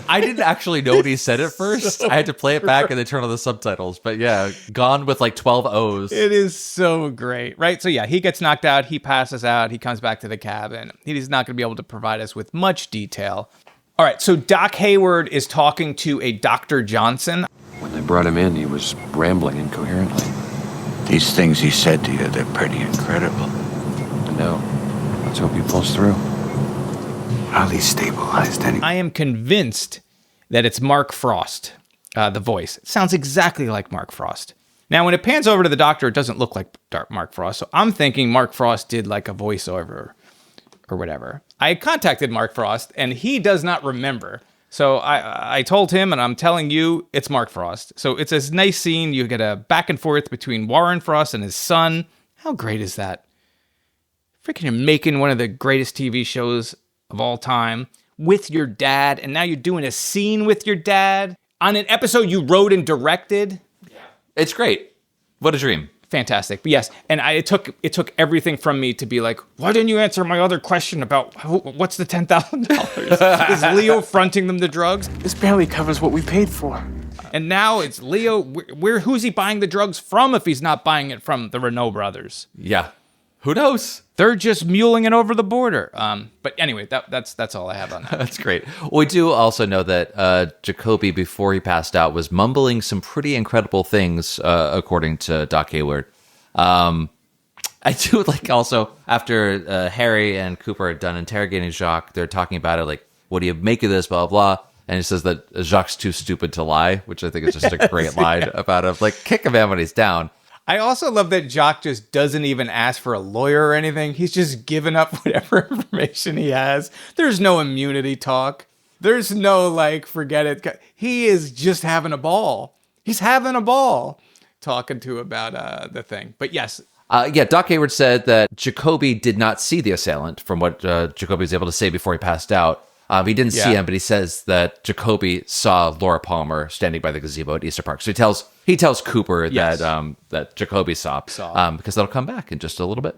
I didn't actually know what he said at first. I had to play it back and then turn on the subtitles. But yeah, gone with like 12 O's. It is so great, right? So yeah, he gets knocked out. He passes out. He comes back to the cabin. He's not going to be able to provide us with much detail. All right, so Doc Hayward is talking to a Dr. Johnson. When they brought him in, he was rambling incoherently. These things he said to you, they're pretty incredible. I know. Let's hope he pulls through. Well, he's stabilized anyway. I am convinced that it's Mark Frost, the voice. It sounds exactly like Mark Frost. Now, when it pans over to the doctor, it doesn't look like Mark Frost. So I'm thinking Mark Frost did like a voiceover or whatever. I contacted Mark Frost, and he does not remember. So I told him, and I'm telling you, it's Mark Frost. So it's a nice scene. You get a back and forth between Warren Frost and his son. How great is that? Freaking making one of the greatest TV shows of all time with your dad, and now you're doing a scene with your dad on an episode you wrote and directed. Yeah, it's great. What a dream. Fantastic. But yes, and it took everything from me to be like, why didn't you answer my other question about what's the $10,000? Is Leo fronting them the drugs? This barely covers what we paid for. And now it's Leo. Who's he buying the drugs from if he's not buying it from the Renault brothers? Yeah. Who knows? They're just muling it over the border. But anyway, that's all I have on that. That's great. We do also know that Jacoby, before he passed out, was mumbling some pretty incredible things, according to Doc Hayward. I do like also, after Harry and Cooper are done interrogating Jacques, they're talking about it, like, what do you make of this, blah, blah, blah. And he says that Jacques' too stupid to lie, which I think is just a great line about him. Like, kick a man when he's down. I also love that Jacques just doesn't even ask for a lawyer or anything. He's just giving up whatever information he has. There's no immunity talk. There's no, like, forget it. He is just having a ball. He's having a ball talking to about the thing. But yes. Doc Hayward said that Jacoby did not see the assailant, from what Jacoby was able to say before he passed out. He didn't see him, but he says that Jacoby saw Laura Palmer standing by the gazebo at Easter Park. So he tells Cooper that Jacoby saw. Because that'll come back in just a little bit.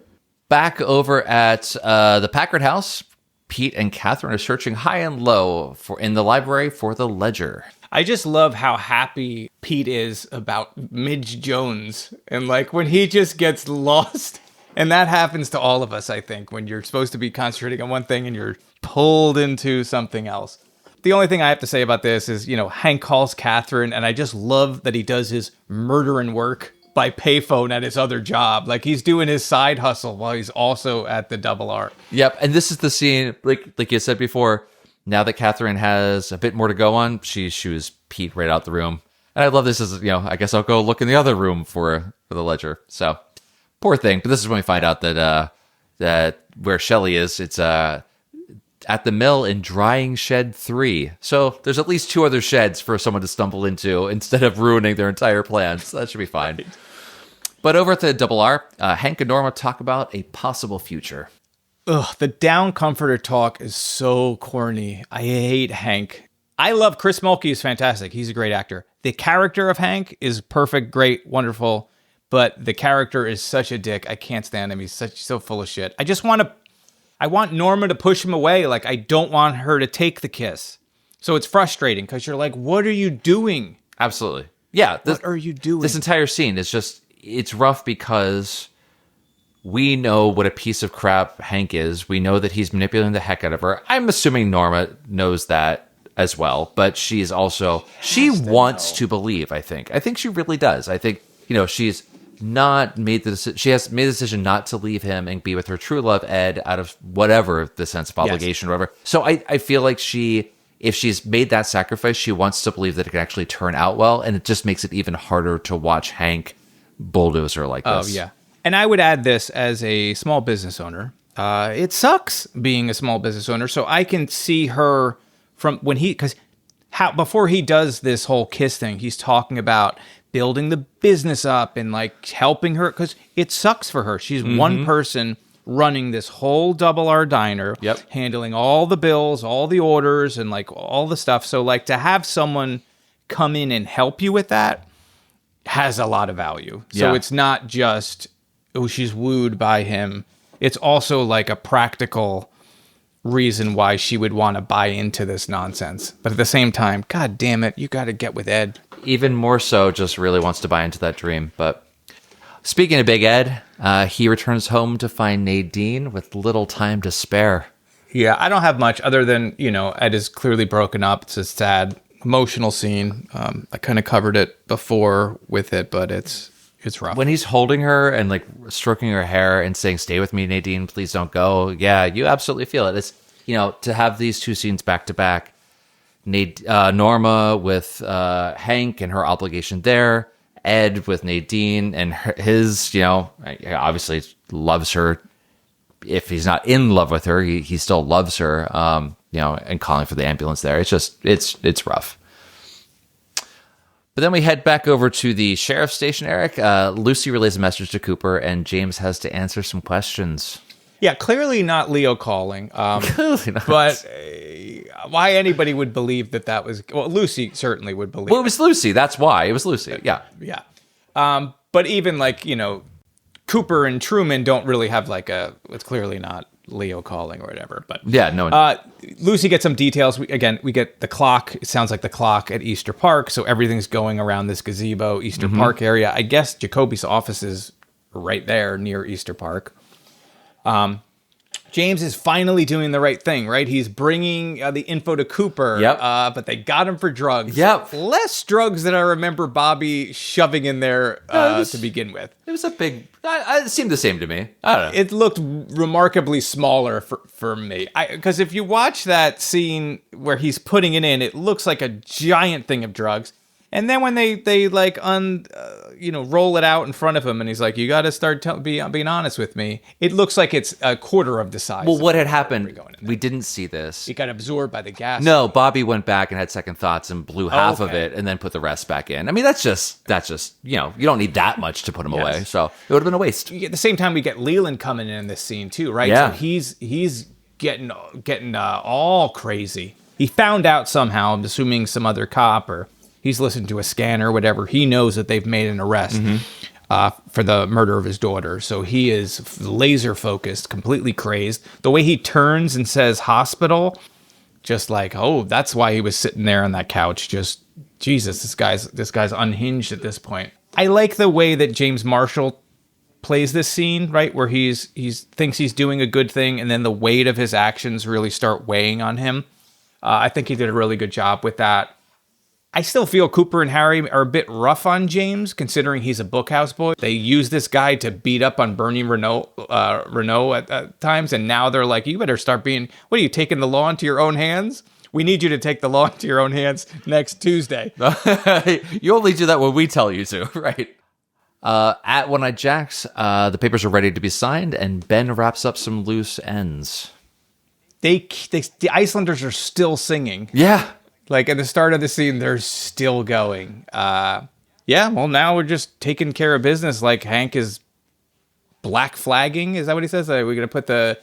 Back over at the Packard house, Pete and Catherine are searching high and low in the library for the ledger. I just love how happy Pete is about Midge Jones, and like when he just gets lost. And that happens to all of us, I think, when you're supposed to be concentrating on one thing and you're pulled into something else. the only thing I have to say about this is, Hank calls Catherine, and I just love that he does his murdering work by payphone at his other job. Like, he's doing his side hustle while he's also at the Double R. Yep, and this is the scene, like you said before, now that Catherine has a bit more to go on, she shoos Pete right out the room. And I love this as, I guess I'll go look in the other room for the ledger. So, poor thing. But this is when we find out that where Shelley is, it's at the mill in Drying Shed 3. So there's at least 2 other sheds for someone to stumble into instead of ruining their entire plans. So that should be fine. Right. But over at the Double R, Hank and Norma talk about a possible future. Ugh, the down comforter talk is so corny. I hate Hank. I love Chris Mulkey is fantastic. He's a great actor. The character of Hank is perfect, great, wonderful, but the character is such a dick. I can't stand him. He's so full of shit. I want Norma to push him away. Like, I don't want her to take the kiss. So it's frustrating because you're like, what are you doing? Absolutely. Yeah. What are you doing? This entire scene is it's rough because we know what a piece of crap Hank is. We know that he's manipulating the heck out of her. I'm assuming Norma knows that as well, but she wants to believe, I think. I think she really does. I think, she's not made the decision. She has made the decision not to leave him and be with her true love, Ed, out of whatever the sense of obligation or whatever. So I feel like if she's made that sacrifice, she wants to believe that it can actually turn out well, and it just makes it even harder to watch Hank bulldoze her like this. Oh, yeah. And I would add this as a small business owner. It sucks being a small business owner, so I can see her from when before he does this whole kiss thing, he's talking about building the business up and like helping her because it sucks for her. She's one person running this whole Double R diner, handling all the bills, all the orders, and like all the stuff. So like to have someone come in and help you with that has a lot of value. So it's not just, she's wooed by him. It's also like a practical reason why she would want to buy into this nonsense. But at the same time, God damn it, you got to get with Ed. Even more so, just really wants to buy into that dream. But speaking of Big Ed, he returns home to find Nadine with little time to spare. Yeah, I don't have much other than, Ed is clearly broken up. It's a sad, emotional scene. I kind of covered it before with it, but it's rough. When he's holding her and like stroking her hair and saying, "Stay with me, Nadine, please don't go." Yeah, you absolutely feel it. It's, to have these 2 scenes back to back, Norma with Hank and her obligation there, Ed with Nadine and his, obviously loves her. If he's not in love with her, he still loves her, and calling for the ambulance there. It's just, it's rough. But then we head back over to the sheriff's station, Eric. Lucy relays a message to Cooper, and James has to answer some questions. Yeah, clearly not Leo calling. Clearly not. But why anybody would believe that was... Well, Lucy certainly would believe. Well, it was Lucy. That's why. It was Lucy. Yeah. Yeah. But even like, Cooper and Truman don't really have like it's clearly not Leo calling or whatever. But yeah, no. Lucy gets some details. We get the clock. It sounds like the clock at Easter Park. So everything's going around this gazebo, Easter Park area. I guess Jacoby's office is right there near Easter Park. James is finally doing the right thing, right? He's bringing the info to Cooper, but they got him for drugs. Yep. Less drugs than I remember Bobby shoving in there to begin with. It was a big... it seemed the same to me. I don't know. It looked remarkably smaller for me. Because if you watch that scene where he's putting it in, it looks like a giant thing of drugs. And then when they like roll it out in front of him, and he's like, "You got to start being honest with me." It looks like it's a quarter of the size. Well, what had happened? We didn't see this. It got absorbed by the gas. No, Bobby went back and had second thoughts and blew half of it, and then put the rest back in. I mean, that's just you don't need that much to put him away. So it would have been a waste. At the same time, we get Leland coming in this scene too, right? Yeah. So he's getting all crazy. He found out somehow. I'm assuming some other cop or. He's listened to a scanner, whatever. He knows that they've made an arrest for the murder of his daughter. So he is laser focused, completely crazed. The way he turns and says hospital, just like, oh, that's why he was sitting there on that couch. Just, Jesus, this guy's unhinged at this point. I like the way that James Marshall plays this scene, right? Where he's thinks he's doing a good thing, and then the weight of his actions really start weighing on him. I think he did a really good job with that. I still feel Cooper and Harry are a bit rough on James, considering he's a bookhouse boy. They use this guy to beat up on Bernie Renault at times, and now they're like, you better start being, what are you, taking the law into your own hands? We need you to take the law into your own hands next Tuesday. You only do that when we tell you to, right? At One Eyed Jack's, the papers are ready to be signed, and Ben wraps up some loose ends. The Icelanders are still singing. Yeah. Like at the start of the scene, they're still going. Well, now we're just taking care of business. Like Hank is black flagging. Is that what he says? We're going to put the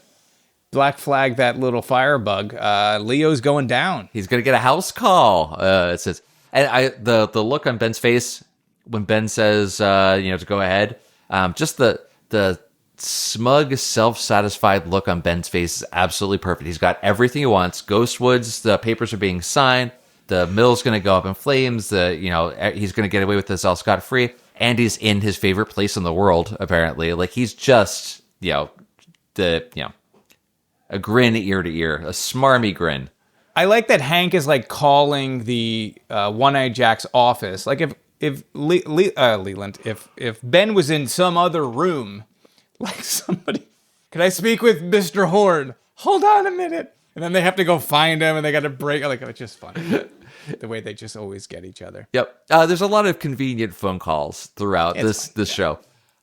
black flag that little firebug. Leo's going down. He's going to get a house call. It says, and the look on Ben's face when Ben says, to go ahead, just the smug, self-satisfied look on Ben's face is absolutely perfect. He's got everything he wants. Ghostwoods, the papers are being signed. The mill's going to go up in flames. He's going to get away with this all scot-free. And he's in his favorite place in the world, apparently. Like, he's just, a grin ear to ear, a smarmy grin. I like that Hank is like calling the One-Eyed Jack's office. Like if Leland, if Ben was in some other room, like somebody, can I speak with Mr. Horn? Hold on a minute. And then they have to go find him and they got to break. Like, it's just funny. The way they just always get each other. Yep. There's a lot of convenient phone calls throughout this show.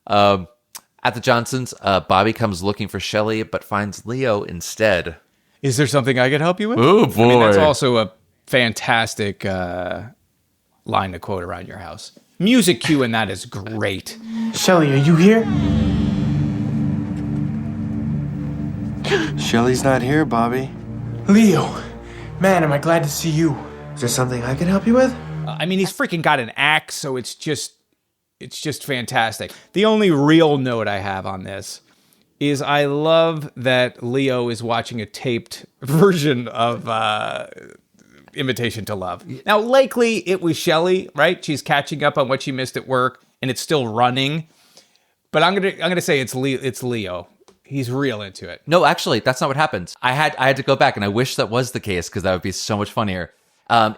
At the Johnsons, Bobby comes looking for Shelley, but finds Leo instead. Is there something I could help you with? Oh, boy. I mean, that's also a fantastic line to quote around your house. Music cue in that is great. Shelley, are you here? Shelley's not here, Bobby. Leo, man, am I glad to see you. Is there something I can help you with? I mean, he's freaking got an axe, so it's just fantastic. The only real note I have on this is I love that Leo is watching a taped version of Invitation to Love. Now, likely it was Shelley, right? She's catching up on what she missed at work, and it's still running. But I'm gonna say it's Leo. He's real into it. No, actually, that's not what happens. I had to go back, and I wish that was the case because that would be so much funnier.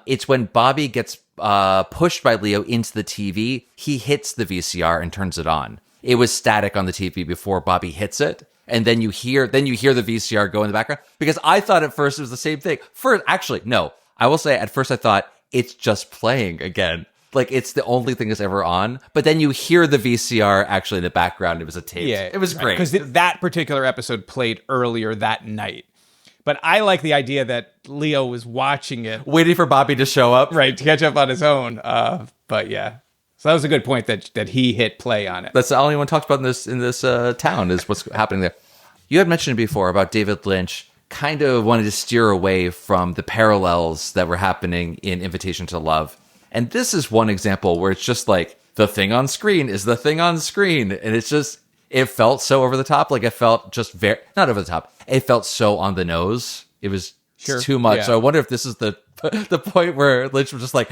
It's when Bobby gets pushed by Leo into the TV, he hits the VCR and turns it on. It was static on the TV before Bobby hits it, and then you hear the VCR go in the background. Because I thought at first it was the same thing. Actually, no. I will say at first I thought it's just playing again. Like, it's the only thing that's ever on. But then you hear the VCR actually in the background. It was a tape. Yeah, it was great. Because that particular episode played earlier that night. But I like the idea that Leo was watching it. Waiting for Bobby to show up. Right, to catch up on his own. But yeah. So that was a good point that he hit play on it. That's all anyone talks about in this town is what's happening there. You had mentioned before about David Lynch kind of wanted to steer away from the parallels that were happening in Invitation to Love. And this is one example where it's just like the thing on screen is the thing on screen. And it's just, it felt so over the top. Like it felt just not over the top. It felt so on the nose. It was too much. Yeah. So I wonder if this is the point where Lynch was just like,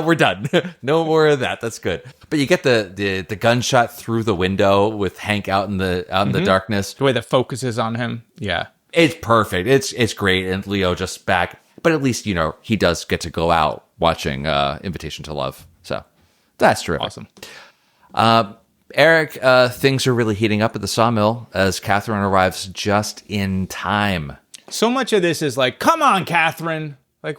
we're done. No more of that. That's good. But you get the gunshot through the window with Hank out in the darkness. The way the focus is on him. Yeah. It's perfect. It's great. And Leo just back. But at least, he does get to go out watching Invitation to Love. So that's terrific. Awesome. Eric, things are really heating up at the sawmill as Catherine arrives just in time. So much of this is like, come on, Catherine. Like,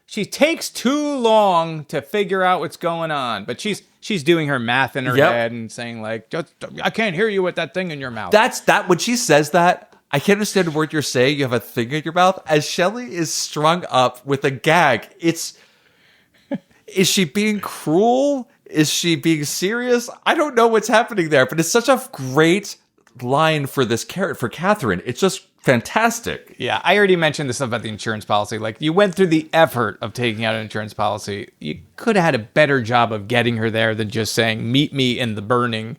she takes too long to figure out what's going on. But she's doing her math in her head and saying like, I can't hear you with that thing in your mouth. When she says that, I can't understand a word you're saying. You have a thing in your mouth. As Shelley is strung up with a gag, is she being cruel? Is she being serious? I don't know what's happening there, but it's such a great line for this character, for Catherine. It's just fantastic. Yeah, I already mentioned this stuff about the insurance policy. Like, you went through the effort of taking out an insurance policy. You could have had a better job of getting her there than just saying, meet me in the burning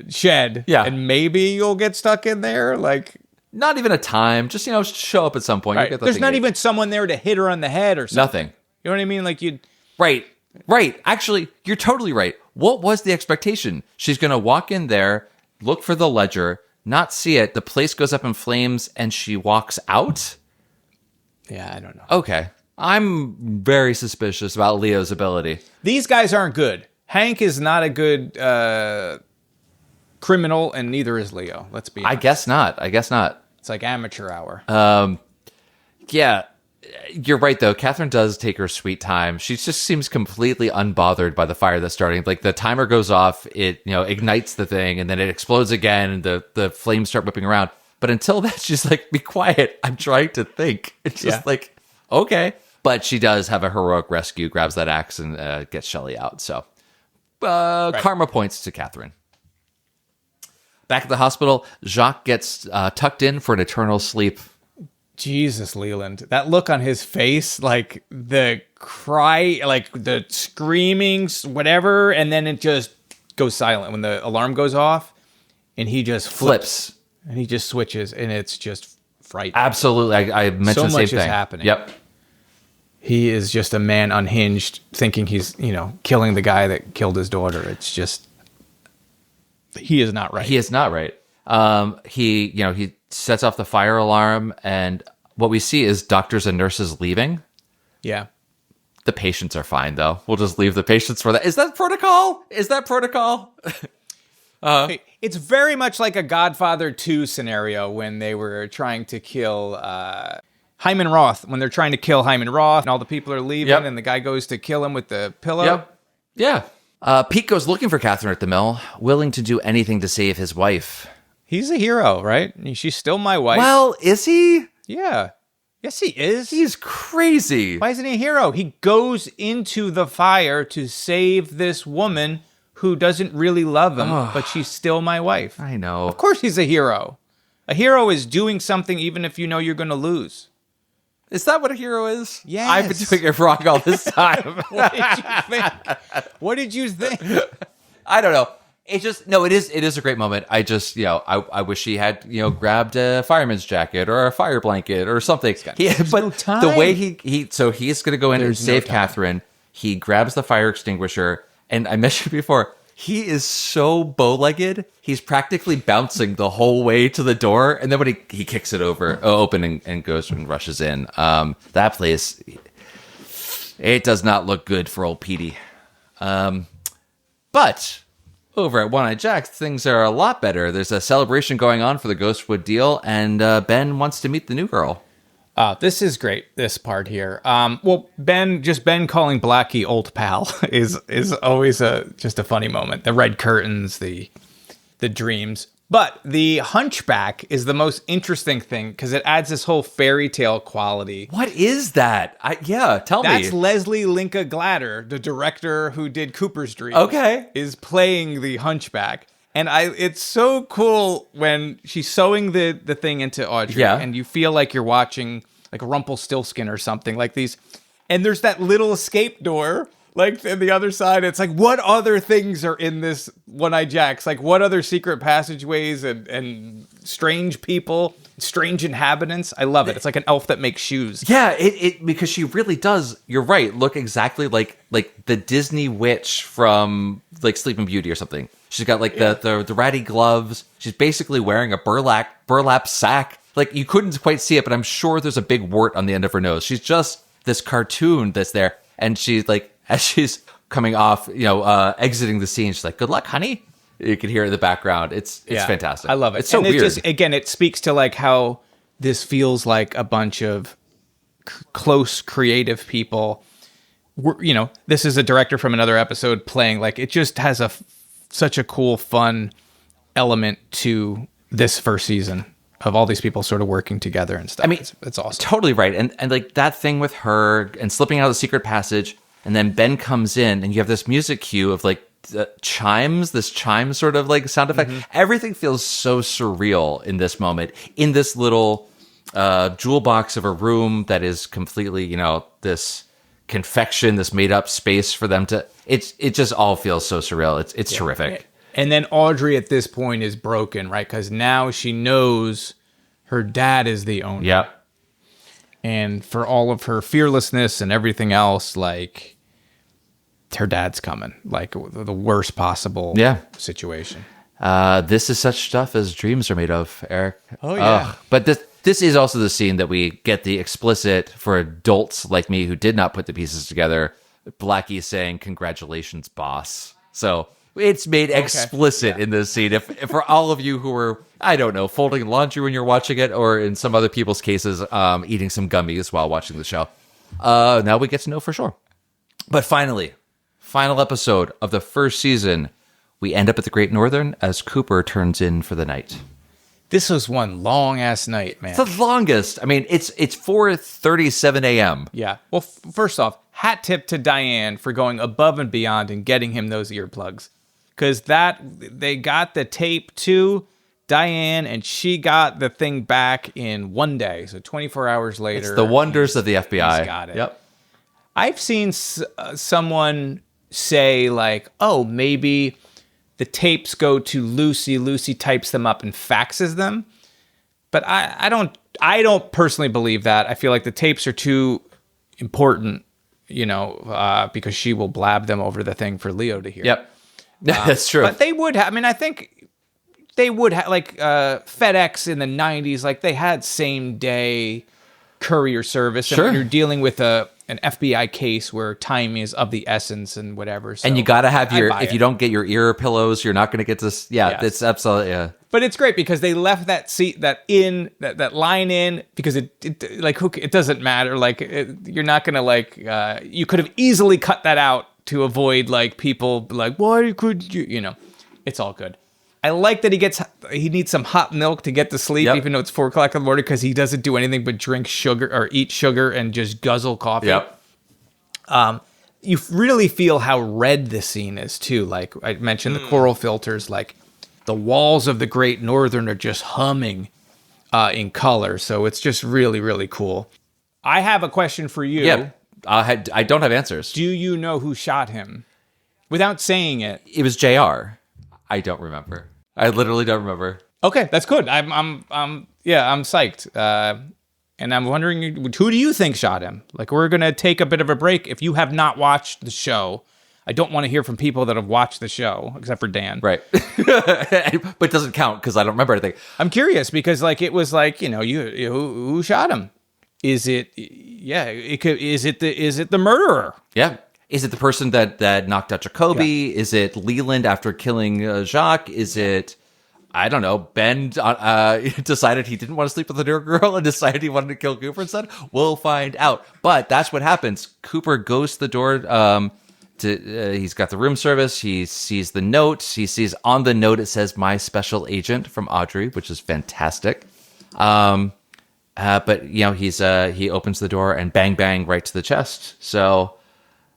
shed. Yeah. And maybe you'll get stuck in there. Like, not even a time. Just, show up at some point. Right. There's not even someone there to hit her on the head or something. Nothing. You know what I mean? Like, you'd... Right. Actually, you're totally right. What was the expectation? She's going to walk in there, look for the ledger, not see it. The place goes up in flames and she walks out? Yeah, I don't know. Okay. I'm very suspicious about Leo's ability. These guys aren't good. Hank is not a good criminal, and neither is Leo. Let's be honest. I guess not. It's like amateur hour. Yeah, you're right, though. Catherine does take her sweet time. She just seems completely unbothered by the fire that's starting. Like, the timer goes off, it ignites the thing, and then it explodes again, and the flames start whipping around. But until that, she's like, be quiet. I'm trying to think. It's just like, okay. But she does have a heroic rescue, grabs that axe, and gets Shelley out. So, karma points to Catherine. Back at the hospital, Jacques gets tucked in for an eternal sleep. Jesus, Leland. That look on his face, like the cry, like the screaming, whatever, and then it just goes silent when the alarm goes off, and he just flips. And he just switches, and it's just frightening. Absolutely. I mentioned so the same much thing. is happening. Yep. He is just a man unhinged, thinking he's, killing the guy that killed his daughter. It's just, he is not right. He is not right. He sets off the fire alarm, and what we see is doctors and nurses leaving. Yeah. The patients are fine, though. We'll just leave the patients for that. Is that protocol? It's very much like a Godfather 2 scenario when they were trying to kill Hyman Roth. When they're trying to kill Hyman Roth and all the people are leaving and the guy goes to kill him with the pillow. Yep. Yeah. Pete goes looking for Catherine at the mill, willing to do anything to save his wife. He's a hero, right? She's still my wife. Well, is he? Yeah. Yes, he is. He's crazy. Why isn't he a hero? He goes into the fire to save this woman who doesn't really love him, but she's still my wife. I know. Of course he's a hero. A hero is doing something even if you know you're going to lose. Is that what a hero is? Yes. I've been doing it wrong all this time. What did you think? I don't know. It is a great moment. I just, I wish he had, grabbed a fireman's jacket or a fire blanket or something. The way he's going to go in and save Catherine. He grabs the fire extinguisher, and I mentioned before, he is so bow-legged. He's practically bouncing the whole way to the door, and then when he kicks it open and goes and rushes in. That place, it does not look good for old Petey. But over at One-Eyed Jack's, things are a lot better. There's a celebration going on for the Ghostwood deal, and Ben wants to meet the new girl. This is great, this part here. Well, Ben calling Blackie old pal is always just a funny moment. The red curtains, the dreams. But the hunchback is the most interesting thing because it adds this whole fairy tale quality. What is that? Tell me. That's Leslie Linka Glatter, the director who did Cooper's Dream. Okay. Is playing the hunchback. And it's so cool when she's sewing the thing into Audrey, and you feel like you're watching like Rumpelstiltskin or something like these. And there's that little escape door, like in the other side. It's like, what other things are in this One-Eyed Jack's? Like, what other secret passageways and strange people, strange inhabitants? I love it. It's like an elf that makes shoes. Yeah, it because she really does. You're right. Look exactly like the Disney witch from like Sleeping Beauty or something. She's got like the ratty gloves. She's basically wearing a burlap sack. Like, you couldn't quite see it, but I'm sure there's a big wart on the end of her nose. She's just this cartoon that's there. And she's like, as she's coming off, exiting the scene, she's like, "Good luck, honey." You can hear it in the background. It's fantastic. I love it. It's so weird. It speaks to like how this feels like a bunch of close creative people. This is a director from another episode playing, like, it just has such a cool, fun element to this first season of all these people sort of working together and stuff. I mean, it's awesome. Totally right. And like that thing with her and slipping out of the secret passage, and then Ben comes in and you have this music cue of like chimes sort of like sound effect. Mm-hmm. Everything feels so surreal in this moment, in this little jewel box of a room that is completely, this confection, this made up space for them to, it just all feels so surreal. It's terrific. And then Audrey at this point is broken, right? Because now she knows her dad is the owner. Yep. And for all of her fearlessness and everything else, like, her dad's coming. Like, the worst possible situation. This is such stuff as dreams are made of, Eric. Oh, yeah. But This is also the scene that we get the explicit, for adults like me who did not put the pieces together, Blackie saying, "Congratulations, boss." So it's made explicit in this scene. If for all of you who were, I don't know, folding laundry when you're watching it, or in some other people's cases, eating some gummies while watching the show, now we get to know for sure. But finally, final episode of the first season, we end up at the Great Northern as Cooper turns in for the night. This was one long-ass night, man. It's the longest. I mean, it's 4:37 a.m. Yeah. Well, first off, hat tip to Diane for going above and beyond and getting him those earplugs. Because they got the tape to Diane, and she got the thing back in one day. So 24 hours later. It's the wonders of the FBI. He's got it. Yep. I've seen someone say, like, oh, maybe the tapes go to Lucy. Lucy types them up and faxes them. But I don't personally believe that. I feel like the tapes are too important, because she will blab them over the thing for Leo to hear. Yep. That's true. But they would have, I think they would have, like, FedEx in the 90s, like, they had same day courier service. Sure. And you're dealing with an FBI case where time is of the essence and whatever. So and you got to have if it. you don't get your ear pillows, you're not going to get this. Yeah, Yes. It's absolutely, yeah. But it's great because they left that that line in, because it doesn't matter. Like, you're not going to, you could have easily cut that out to avoid, like, people like, why could you, it's all good. I like that he needs some hot milk to get to sleep, even though it's 4 o'clock in the morning, because he doesn't do anything but drink sugar or eat sugar and just guzzle coffee. Yep. You really feel how red this scene is too. Like I mentioned, the coral filters, like the walls of the Great Northern are just humming in color. So it's just really, really cool. I have a question for you. Yeah. I don't have answers. Do you know who shot him? Without saying it. It was JR. I don't remember. I literally don't remember. Okay, that's good. I'm psyched. And I'm wondering, who do you think shot him? Like, we're going to take a bit of a break. If you have not watched the show, I don't want to hear from people that have watched the show, except for Dan. Right. But it doesn't count because I don't remember anything. I'm curious because, like, it was like, who shot him? Is it the murderer? Yeah. Is it the person that knocked out Jacoby? Yeah. Is it Leland after killing Jacques? Is it, I don't know, Ben decided he didn't want to sleep with the new girl and decided he wanted to kill Cooper instead? We'll find out. But that's what happens. Cooper goes to the door. He's got the room service. He sees the note. He sees on the note it says "My Special Agent" from Audrey, which is fantastic. But he opens the door and bang bang right to the chest. So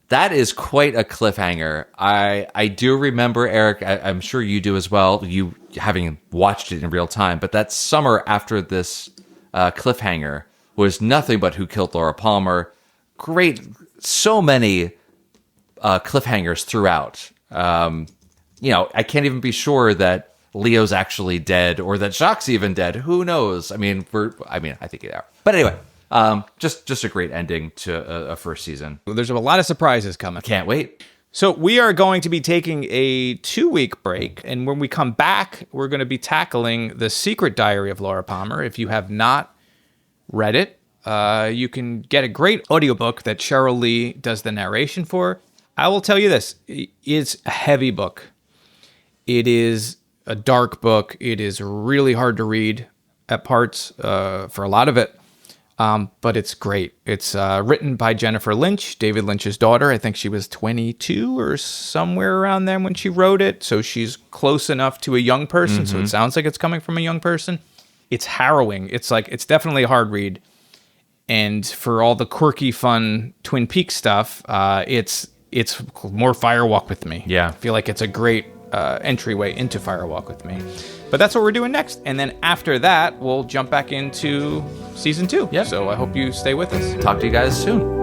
that is quite a cliffhanger. I do remember, Eric, I'm sure you do as well, you having watched it in real time, but that summer after this cliffhanger was nothing but Who Killed Laura Palmer. Great, so many cliffhangers throughout. I can't even be sure that Leo's actually dead or that Jacques even dead. Who knows? I think they are. But anyway, just a great ending to a first season. There's a lot of surprises coming. Can't wait. So we are going to be taking a 2-week break, and when we come back, we're going to be tackling The Secret Diary of Laura Palmer. If you have not read it, you can get a great audiobook that Cheryl Lee does the narration for. I will tell you this, it's a heavy book. It is a dark book. It is really hard to read at parts for a lot of it. But it's great. It's written by Jennifer Lynch, David Lynch's daughter. I think she was 22 or somewhere around there when she wrote it. So she's close enough to a young person. Mm-hmm. So it sounds like it's coming from a young person. It's harrowing. It's definitely a hard read. And for all the quirky, fun Twin Peaks stuff, it's more Firewalk with Me. Yeah. I feel like it's a great entryway into Firewalk with Me. But that's what we're doing next. And then after that, we'll jump back into season 2. Yep. So I hope you stay with us. Talk to you guys soon.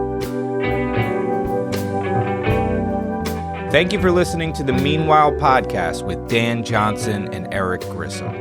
Thank you for listening to the Meanwhile podcast with Dan Johnson and Eric Grissom.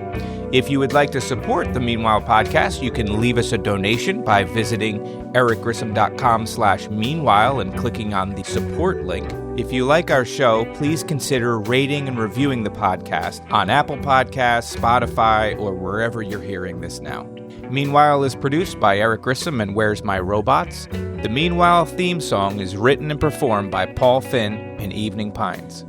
If you would like to support the Meanwhile podcast, you can leave us a donation by visiting ericgrissom.com/meanwhile and clicking on the support link. If you like our show, please consider rating and reviewing the podcast on Apple Podcasts, Spotify, or wherever you're hearing this now. Meanwhile is produced by Eric Grissom and Where's My Robots. The Meanwhile theme song is written and performed by Paul Finn and Evening Pines.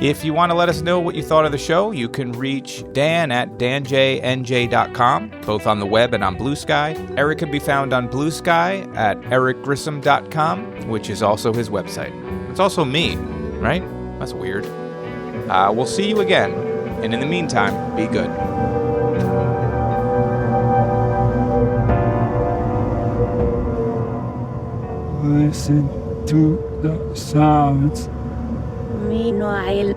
If you want to let us know what you thought of the show, you can reach Dan at danjnj.com, both on the web and on Blue Sky. Eric can be found on Blue Sky at ericgrissom.com, which is also his website. It's also me, right? That's weird. We'll see you again, and in the meantime, be good. Listen to the sounds. Meanwhile.